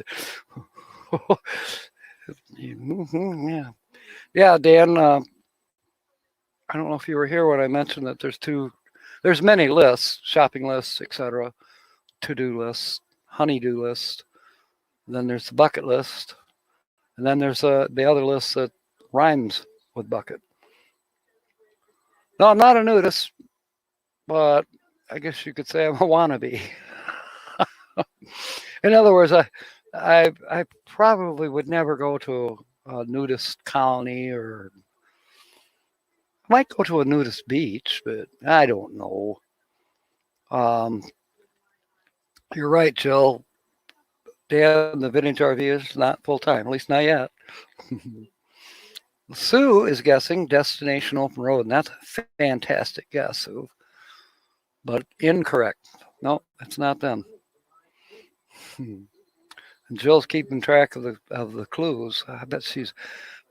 Yeah. Yeah, Dan, I don't know if you were here when I mentioned that there's many lists, shopping lists, etc., to-do lists, honey-do list. Then there's the bucket list. And then there's the other list that rhymes with bucket. No, I'm not a nudist, but I guess you could say I'm a wannabe. In other words, I probably would never go to a nudist colony, or I might go to a nudist beach, but I don't know. You're right, Jill. Dan, the Vintage RV is not full time, at least not yet. Sue is guessing Destination Open Road, and that's a fantastic guess, Sue. But incorrect. No, it's not them. And Jill's keeping track of the clues. I bet she's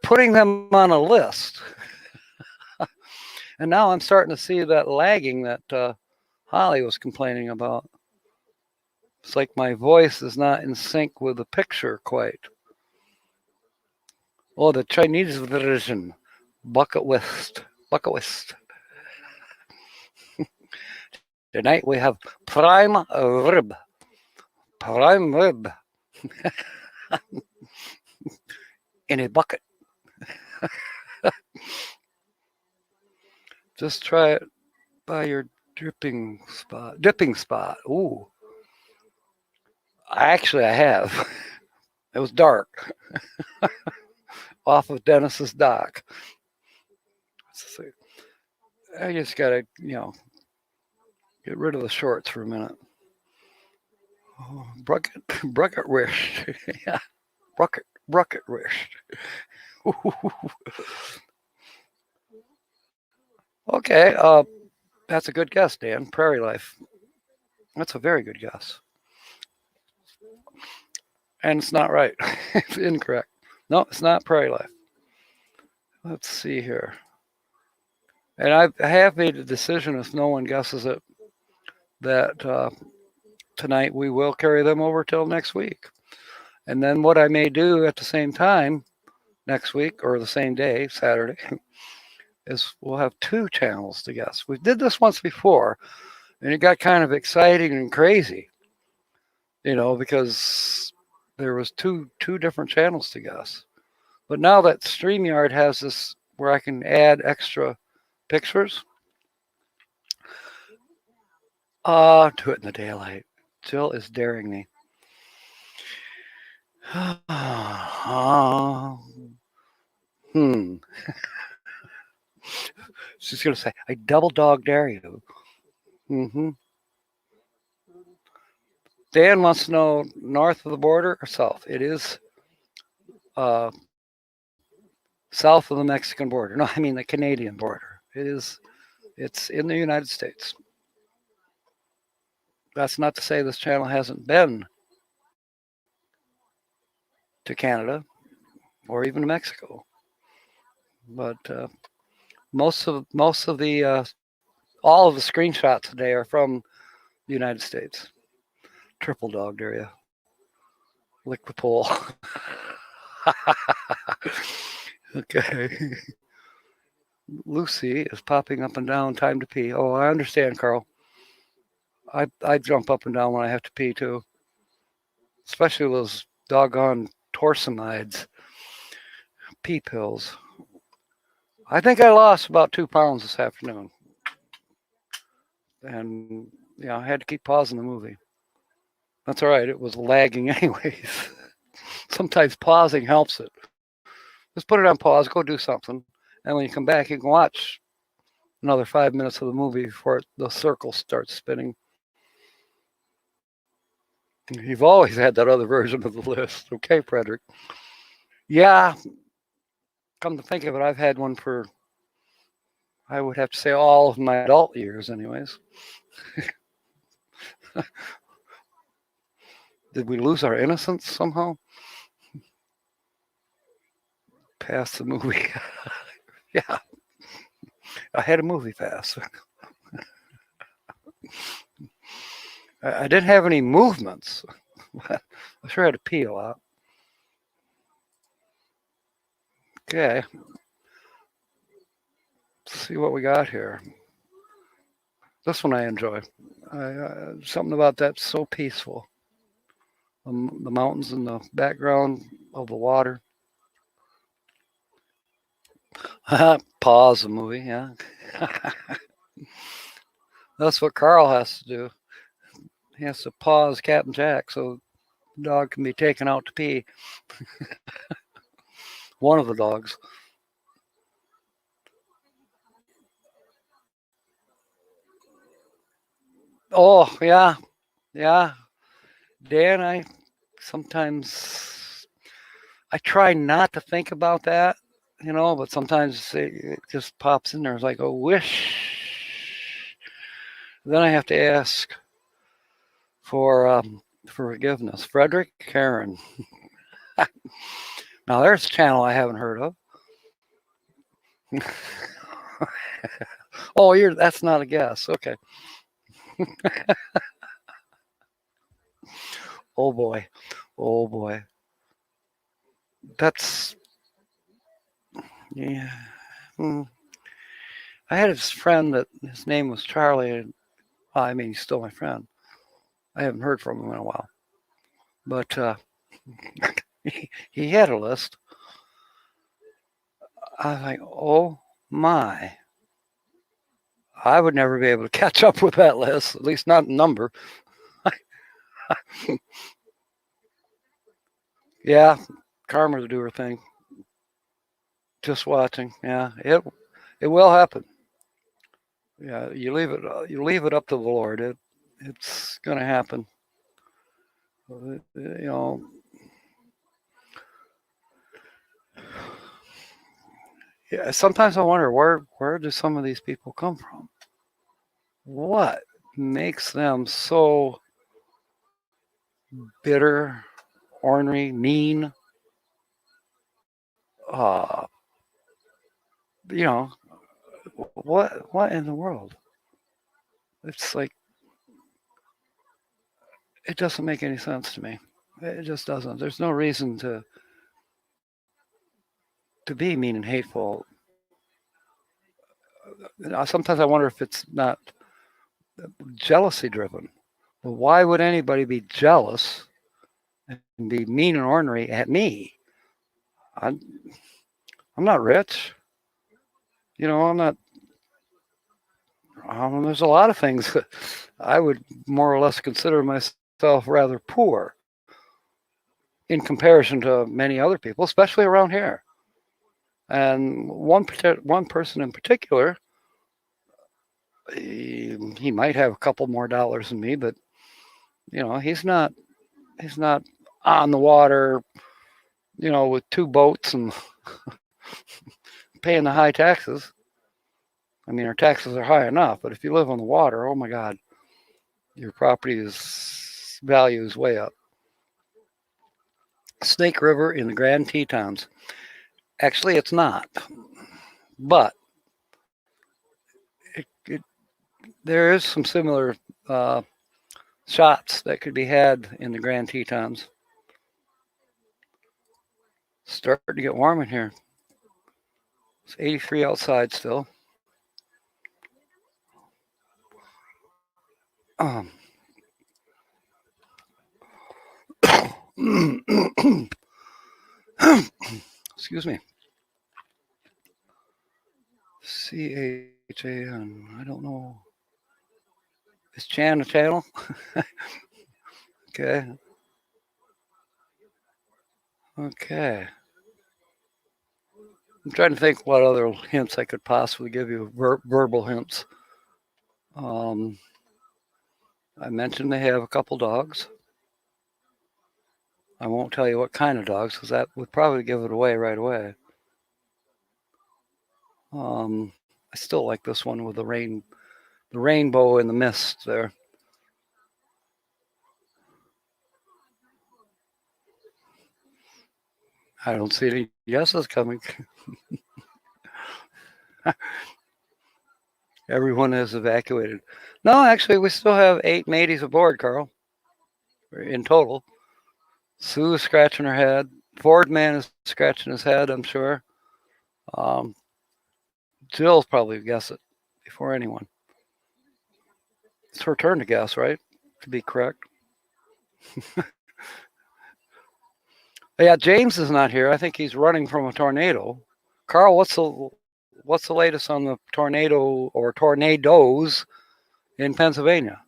putting them on a list. And now I'm starting to see that lagging that Holly was complaining about. It's like my voice is not in sync with the picture quite. Oh, the Chinese version. Bucket West. Bucket West. Tonight we have prime rib. Prime rib. In a bucket. Just try it by your dipping spot. Ooh. Actually, I have. It was dark. Off of Dennis's dock. So I just gotta, get rid of the shorts for a minute. Oh, bucket wish. Yeah. Bucket wish. Okay, that's a good guess, Dan. Prairie life. That's a very good guess. And it's not right. It's incorrect. No, it's not prairie life. Let's see here. And I have made a decision, if no one guesses it, that tonight we will carry them over till next week. And then what I may do at the same time next week, or the same day, Saturday, is we'll have two channels to guess. We did this once before, and it got kind of exciting and crazy, because there was two different channels to guess. But now that StreamYard has this where I can add extra pictures, do it in the daylight. Jill is daring me. She's going to say, I double dog dare you. Dan wants to know north of the border or south. It is south of the Mexican border. No, I mean the Canadian border. It's in the United States. That's not to say this channel hasn't been to Canada or even to Mexico. But Most of the all of the screenshots today are from the United States. Triple dogged area. Lick the pole. Okay. Lucy is popping up and down. Time to pee. Oh, I understand, Carl. I jump up and down when I have to pee too. Especially those doggone torsamides, pee pills. I think I lost about 2 pounds this afternoon. And yeah, I had to keep pausing the movie. That's all right. It was lagging anyways. Sometimes pausing helps it. Just put it on pause, go do something. And when you come back, you can watch another 5 minutes of the movie before the circle starts spinning. You've always had that other version of the list. Okay, Frederick. Yeah, come to think of it, I've had one for, I would have to say, all of my adult years anyways. Did we lose our innocence somehow? Past the movie. Yeah. I had a movie pass. I didn't have any movements. I sure had to pee a lot. Okay. Let's see what we got here. This one I enjoy. Something about that's so peaceful. The mountains in the background of the water. Pause the movie, yeah. That's what Carl has to do. He has to pause Captain Jack so the dog can be taken out to pee. One of the dogs. Oh, yeah. Yeah. Dan, I sometimes I try not to think about that, but sometimes it just pops in there. It's like a wish. Then I have to ask for forgiveness. Frederick Karen. Now there's a channel I haven't heard of. Oh, that's not a guess. Okay. Oh boy. Oh boy. That's yeah. I had this friend that his name was Charlie. And, I mean, he's still my friend. I haven't heard from him in a while, but he had a list. I was like, oh my. I would never be able to catch up with that list, at least not in number. Yeah, karma to do her thing. Just watching. Yeah, it will happen. Yeah, you leave it up to the Lord. It's going to happen. Yeah, sometimes I wonder where do some of these people come from? What makes them so bitter, ornery, mean? Uh, what in the world? It's like it doesn't make any sense to me. It just doesn't. There's no reason to be mean and hateful. Sometimes I wonder if it's not jealousy driven. Well, why would anybody be jealous and be mean and ornery at me? I'm not rich. I'm not. There's a lot of things that I would more or less consider myself rather poor in comparison to many other people, especially around here. And one person in particular, he might have a couple more dollars than me, but he's not on the water, with 2 boats and paying the high taxes. I mean, our taxes are high enough, but if you live on the water, oh my God, your property's value is way up. Snake River in the Grand Tetons. Actually, it's not. But there is some similar shots that could be had in the Grand Tetons. Starting to get warm in here. It's 83 outside still. Um, excuse me. CHAN. I don't know. Is Chan a channel? Okay. Okay. I'm trying to think what other hints I could possibly give you. Verbal hints. I mentioned they have a couple dogs. I won't tell you what kind of dogs because that would probably give it away right away. I still like this one with the rainbow in the mist there. I don't see any yeses coming. Everyone is evacuated. No, actually, we still have 8 mateys aboard, Carl, in total. Sue is scratching her head. Ford man is scratching his head, I'm sure. Jill's probably guess it before anyone. It's her turn to guess, right? To be correct. Yeah, James is not here. I think he's running from a tornado. Carl, what's the latest on the tornado or tornadoes in Pennsylvania?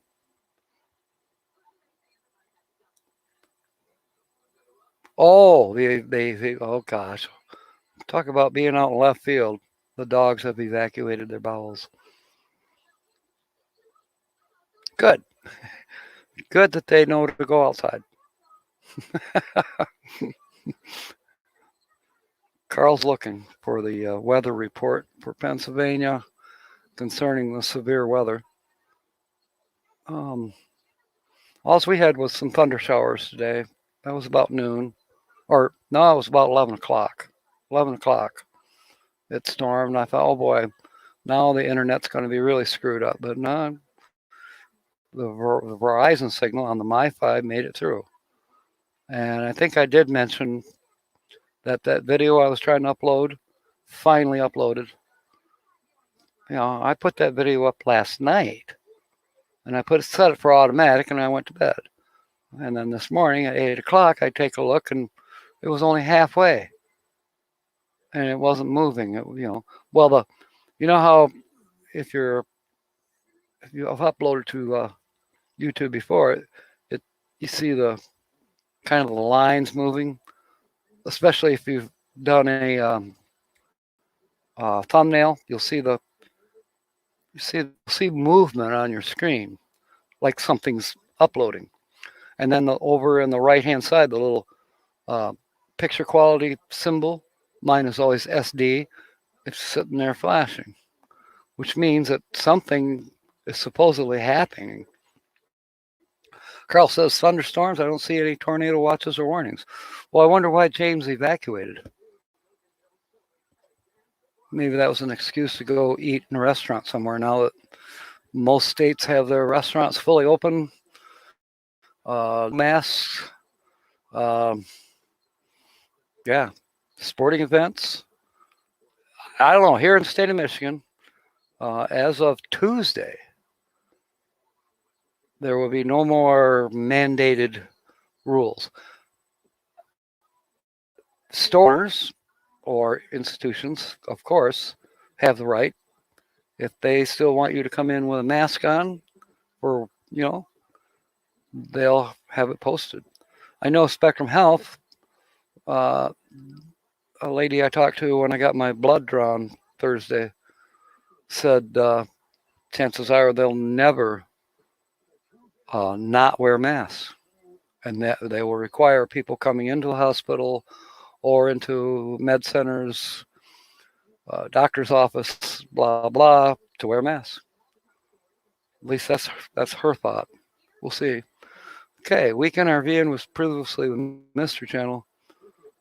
Oh, oh gosh. Talk about being out in left field. The dogs have evacuated their bowels. Good. Good that they know to go outside. Carl's looking for the weather report for Pennsylvania concerning the severe weather. All we had was some thunder showers today. That was about noon. Or, no, it was about 11 o'clock. 11 o'clock. It stormed. And I thought, oh boy, now the internet's going to be really screwed up. But no, the Verizon signal on the MiFi made it through. And I think I did mention that video I was trying to upload finally uploaded. You know, I put that video up last night and I set it for automatic and I went to bed. And then this morning at 8 o'clock, I take a look and it was only halfway and it wasn't moving. You know how if you have uploaded to YouTube before, you see the kind of the lines moving, especially if you've done a thumbnail, you'll see movement on your screen, like something's uploading. And then over in the right-hand side, the little picture quality symbol, mine is always SD, it's sitting there flashing, which means that something is supposedly happening. Carl says, thunderstorms, I don't see any tornado watches or warnings. Well, I wonder why James evacuated. Maybe that was an excuse to go eat in a restaurant somewhere now that most states have their restaurants fully open. Masks. Yeah. Sporting events. I don't know. Here in the state of Michigan, as of Tuesday, there will be no more mandated rules. Stores or institutions, of course, have the right, if they still want you to come in with a mask on, or, they'll have it posted. I know Spectrum Health, a lady I talked to when I got my blood drawn Thursday, said chances are they'll never not wear masks, and that they will require people coming into the hospital or into med centers, doctor's office, blah, blah, to wear masks. At least that's her thought. We'll see. Okay, Weekend RVing was previously the Mystery Channel.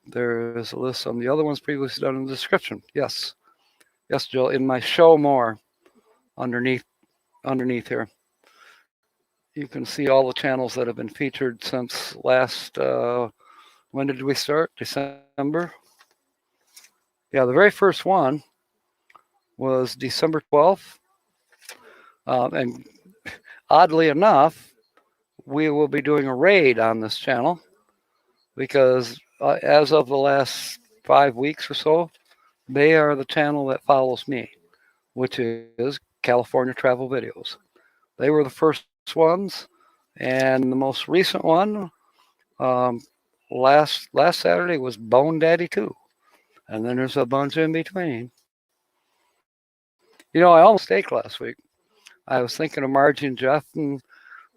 There is a list on the other ones previously done in the description. Yes, Jill, in my show more underneath underneath here. You can see all the channels that have been featured since last, when did we start? December? Yeah, the very first one was December 12th. And oddly enough, we will be doing a raid on this channel because as of the last 5 weeks or so, they are the channel that follows me, which is California Travel Videos. They were the first ones, and the most recent one last Saturday was Bone Daddy 2, and then there's a bunch in between. You know, I almost steak last week. I was thinking of Margie and Jeff, and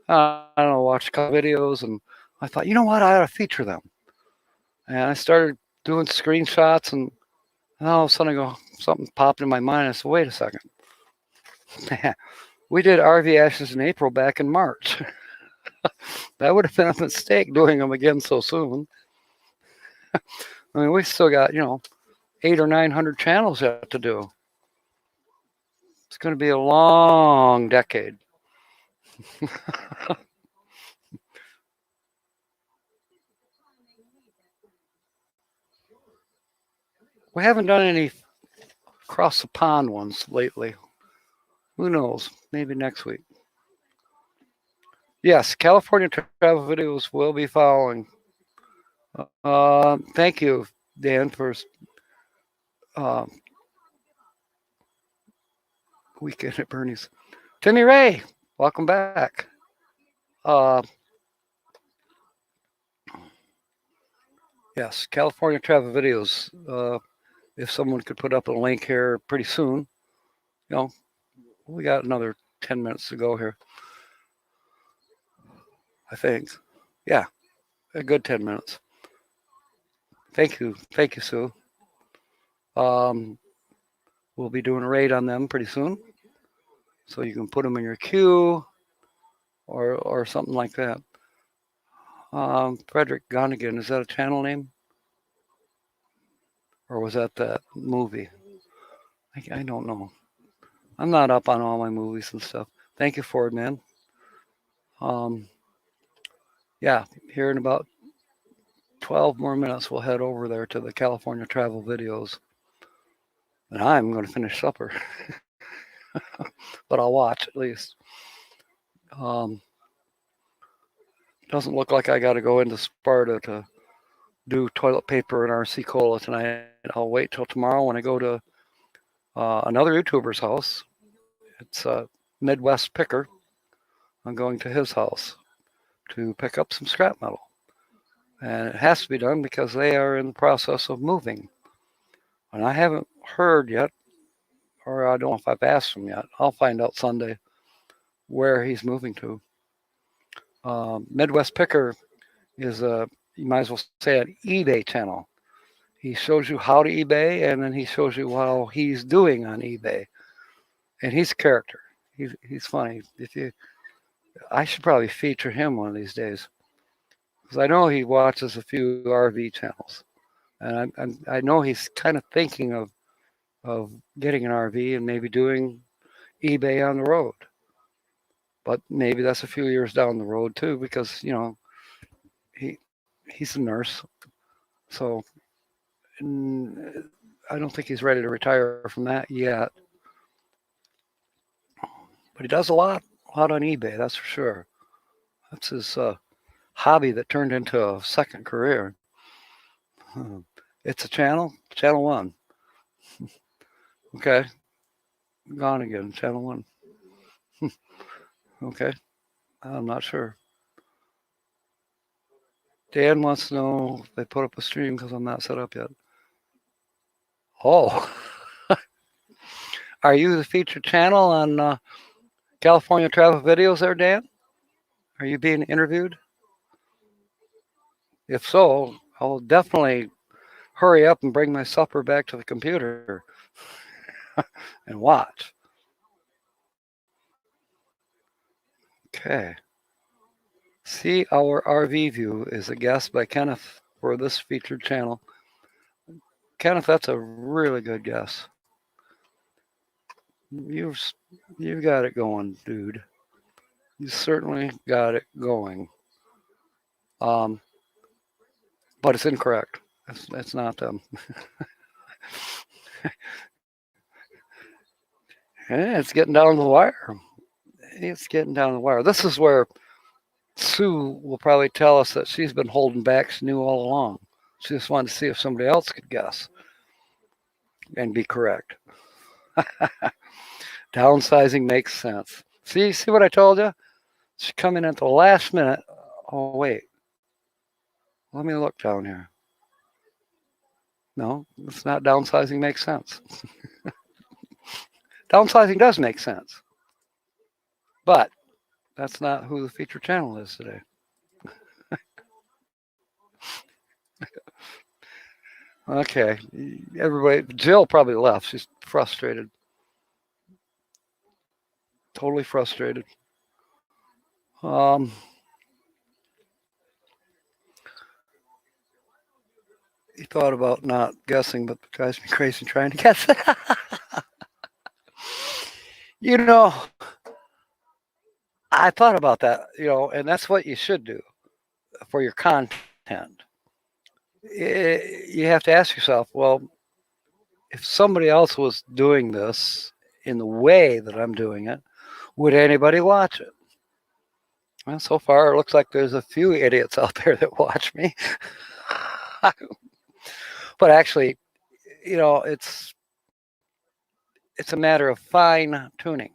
I don't know, watched a couple videos, and I thought, you know what, I ought to feature them. And I started doing screenshots, and all of a sudden something popped in my mind. I said, wait a second. We did RV Ashes in April back in March. That would have been a mistake doing them again so soon. I mean, we still got, 800 or 900 channels yet to do. It's going to be a long decade. We haven't done any across the pond ones lately. Who knows? Maybe next week. Yes, California Travel Videos will be following. Thank you, Dan, for Weekend at Bernie's. Timmy Ray, welcome back. Yes, California Travel Videos. If someone could put up a link here pretty soon, we got another 10 minutes to go here. I think. Yeah, a good 10 minutes. Thank you, Sue. We'll be doing a raid on them pretty soon, so you can put them in your queue or something like that. Frederick Gonigan, is that a channel name? Or was that movie? I don't know. I'm not up on all my movies and stuff. Thank you, Ford Man. Yeah, here in about 12 more minutes, we'll head over there to the California Travel Videos. And I'm going to finish supper. But I'll watch at least. Doesn't look like I got to go into Sparta to do toilet paper and RC Cola tonight. I'll wait till tomorrow when I go to another YouTuber's house. It's Midwest Picker. I'm going to his house to pick up some scrap metal. And it has to be done because they are in the process of moving. And I haven't heard yet, or I don't know if I've asked him yet. I'll find out Sunday where he's moving to. Midwest Picker is you might as well say an eBay channel. He shows you how to eBay, and then he shows you how he's doing on eBay. And he's a character. He's funny. I should probably feature him one of these days, because I know he watches a few RV channels, and I know he's kind of thinking of getting an RV and maybe doing eBay on the road. But maybe that's a few years down the road too, because he's a nurse, so I don't think he's ready to retire from that yet. But he does a lot on eBay, that's for sure. That's his hobby that turned into a second career. It's a channel 1. Okay. Gone again, channel 1. Okay. I'm not sure. Dan wants to know if they put up a stream because I'm not set up yet. Oh. Are you the featured channel on California Travel Videos there, Dan? Are you being interviewed? If so, I'll definitely hurry up and bring my supper back to the computer and watch. Okay. See Our RV View is a guest by Kenneth for this featured channel. Kenneth, that's a really good guess. You've got it going, dude. You certainly got it going. But it's incorrect. It's not them. It's getting down to the wire. It's getting down to the wire. This is where Sue will probably tell us that she's been holding back. She knew all along. She just wanted to see if somebody else could guess and be correct. Downsizing makes sense. See what I told you? She come in at the last minute. Oh, wait. Let me look down here. No, it's not downsizing makes sense. Downsizing does make sense. But that's not who the feature channel is today. Okay. Everybody, Jill probably left. She's frustrated. Totally frustrated. He thought about not guessing, but it drives me crazy trying to guess. You know, I thought about that, and that's what you should do for your content. You have to ask yourself, well, if somebody else was doing this in the way that I'm doing it, would anybody watch it? Well, so far, it looks like there's a few idiots out there that watch me. But actually, it's a matter of fine tuning.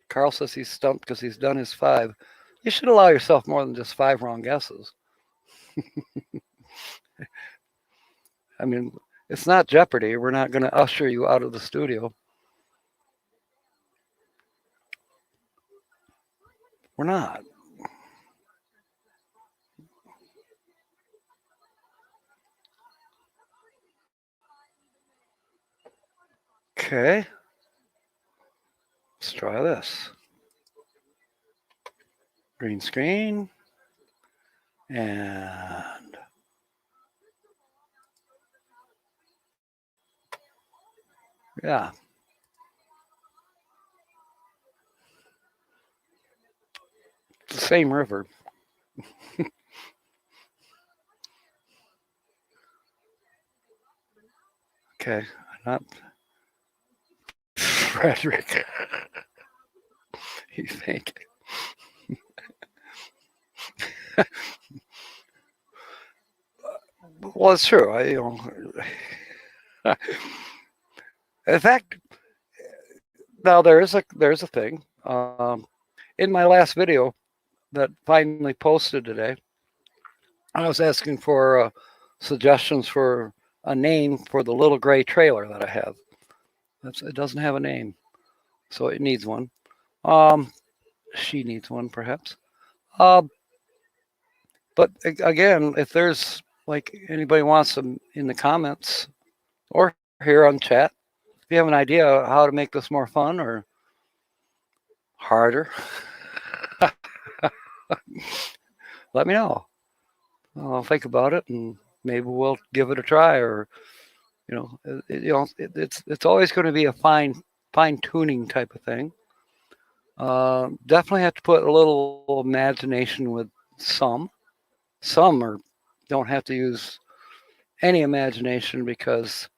Carl says he's stumped because he's done his 5. You should allow yourself more than just 5 wrong guesses. I mean, it's not Jeopardy. We're not going to usher you out of the studio. We're not. Okay. Let's try this. Green screen. And yeah. It's the same river. Okay. Not Frederick. You think? Well, it's true. In fact, now there's a thing. In my last video that finally posted today, I was asking for suggestions for a name for the little gray trailer that I have. It doesn't have a name, so it needs one. She needs one, perhaps. But again, if there's anybody wants them in the comments or here on chat, if you have an idea how to make this more fun or harder, let me know. I'll think about it and maybe we'll give it a try. Or it's always going to be a fine tuning type of thing. Definitely have to put a little imagination with some. Some don't have to use any imagination because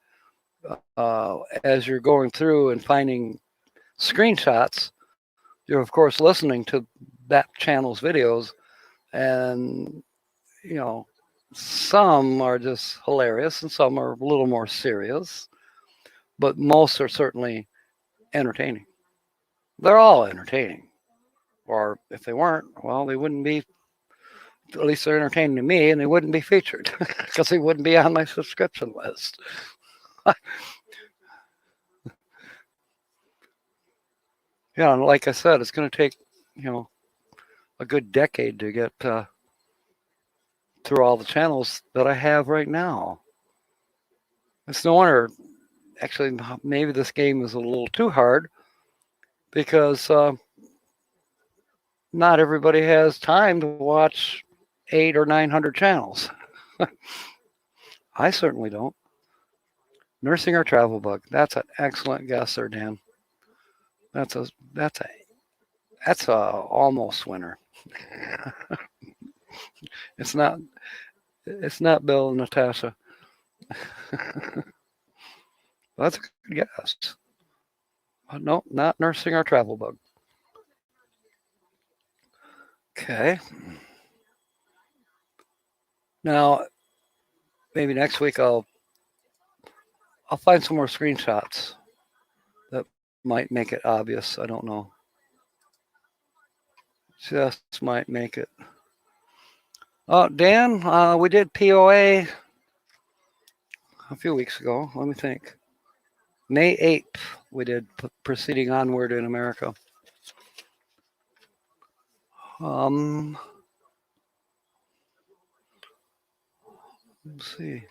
as you're going through and finding screenshots, you're of course listening to that channel's videos, and some are just hilarious and some are a little more serious, but most are certainly entertaining. They're all entertaining, or if they weren't, well, they wouldn't be. At least they're entertaining to me, and they wouldn't be featured because they wouldn't be on my subscription list. Yeah, and like I said, it's going to take a good decade to get through all the channels that I have right now. It's no wonder. Actually, maybe this game is a little too hard because not everybody has time to watch 800 or 900 channels. I certainly don't. Nursing our travel bug. That's an excellent guess there, Dan. That's a almost winner. It's not Bill and Natasha. That's a good guess. No, not nursing our travel bug. Okay. Now, maybe next week I'll find some more screenshots that might make it obvious. I don't know. Just might make it. Oh, Dan, we did POA a few weeks ago. Let me think. May 8th, we did Proceeding Onward in America. Let's see.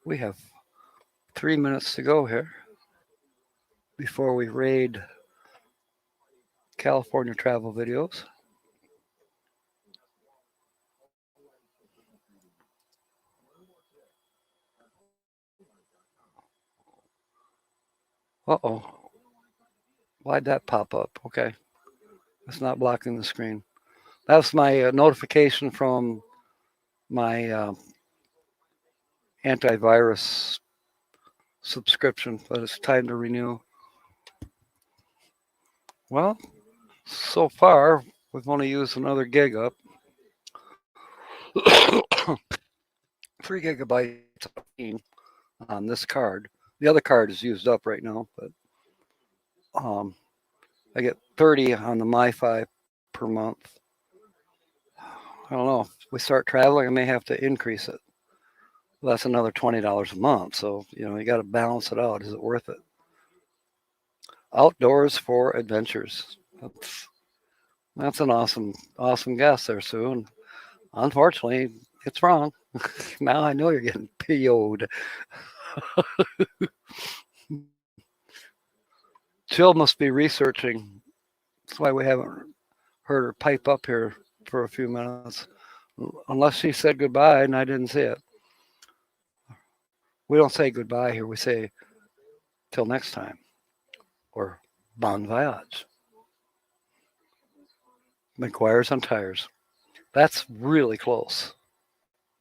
We have 3 minutes to go here before we raid California travel videos. Uh-oh. Why'd that pop up? Okay. It's not blocking the screen. That's my notification from my antivirus subscription, but it's time to renew. Well, so far, we've only used another gig up. 3 gigabytes on this card. The other card is used up right now, but I get 30 on the MiFi per month. I don't know. If we start traveling, I may have to increase it. Well, that's another $20 a month. So, you got to balance it out. Is it worth it? Outdoors for adventures. That's an awesome guess there, Sue. And unfortunately, it's wrong. Now I know you're getting PO'd. Jill must be researching. That's why we haven't heard her pipe up here for a few minutes. Unless she said goodbye and I didn't see it. We don't say goodbye here. We say till next time. Or bon voyage. McGuire's on tires. That's really close.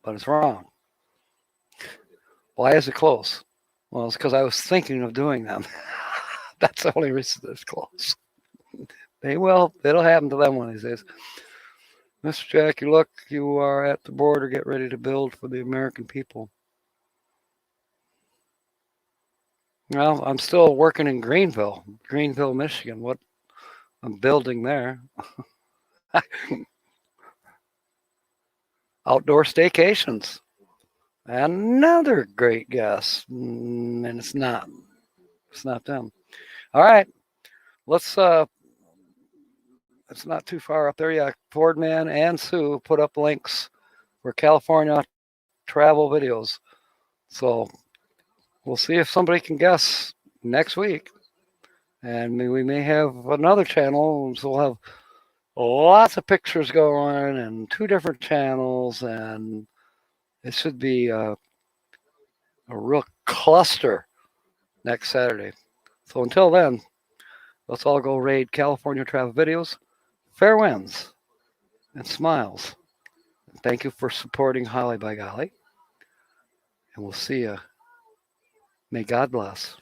But it's wrong. Why is it close? Well, it's because I was thinking of doing them. That's the only reason it's close. It'll happen to them one of these days. Mr. Jackie, look, you are at the border. Get ready to build for the American people. Well, I'm still working in Greenville, Michigan. What I'm building there. Outdoor staycations. Another great guess. And it's not them. All right. Let's it's not too far up there. Yeah, Fordman and Sue put up links for California travel videos. So we'll see if somebody can guess next week. And we may have another channel. So we'll have lots of pictures going and 2 different channels. And it should be a real cluster next Saturday. So until then, let's all go raid California travel videos. Fair winds and smiles. Thank you for supporting Holly by Golly. And we'll see you. May God bless.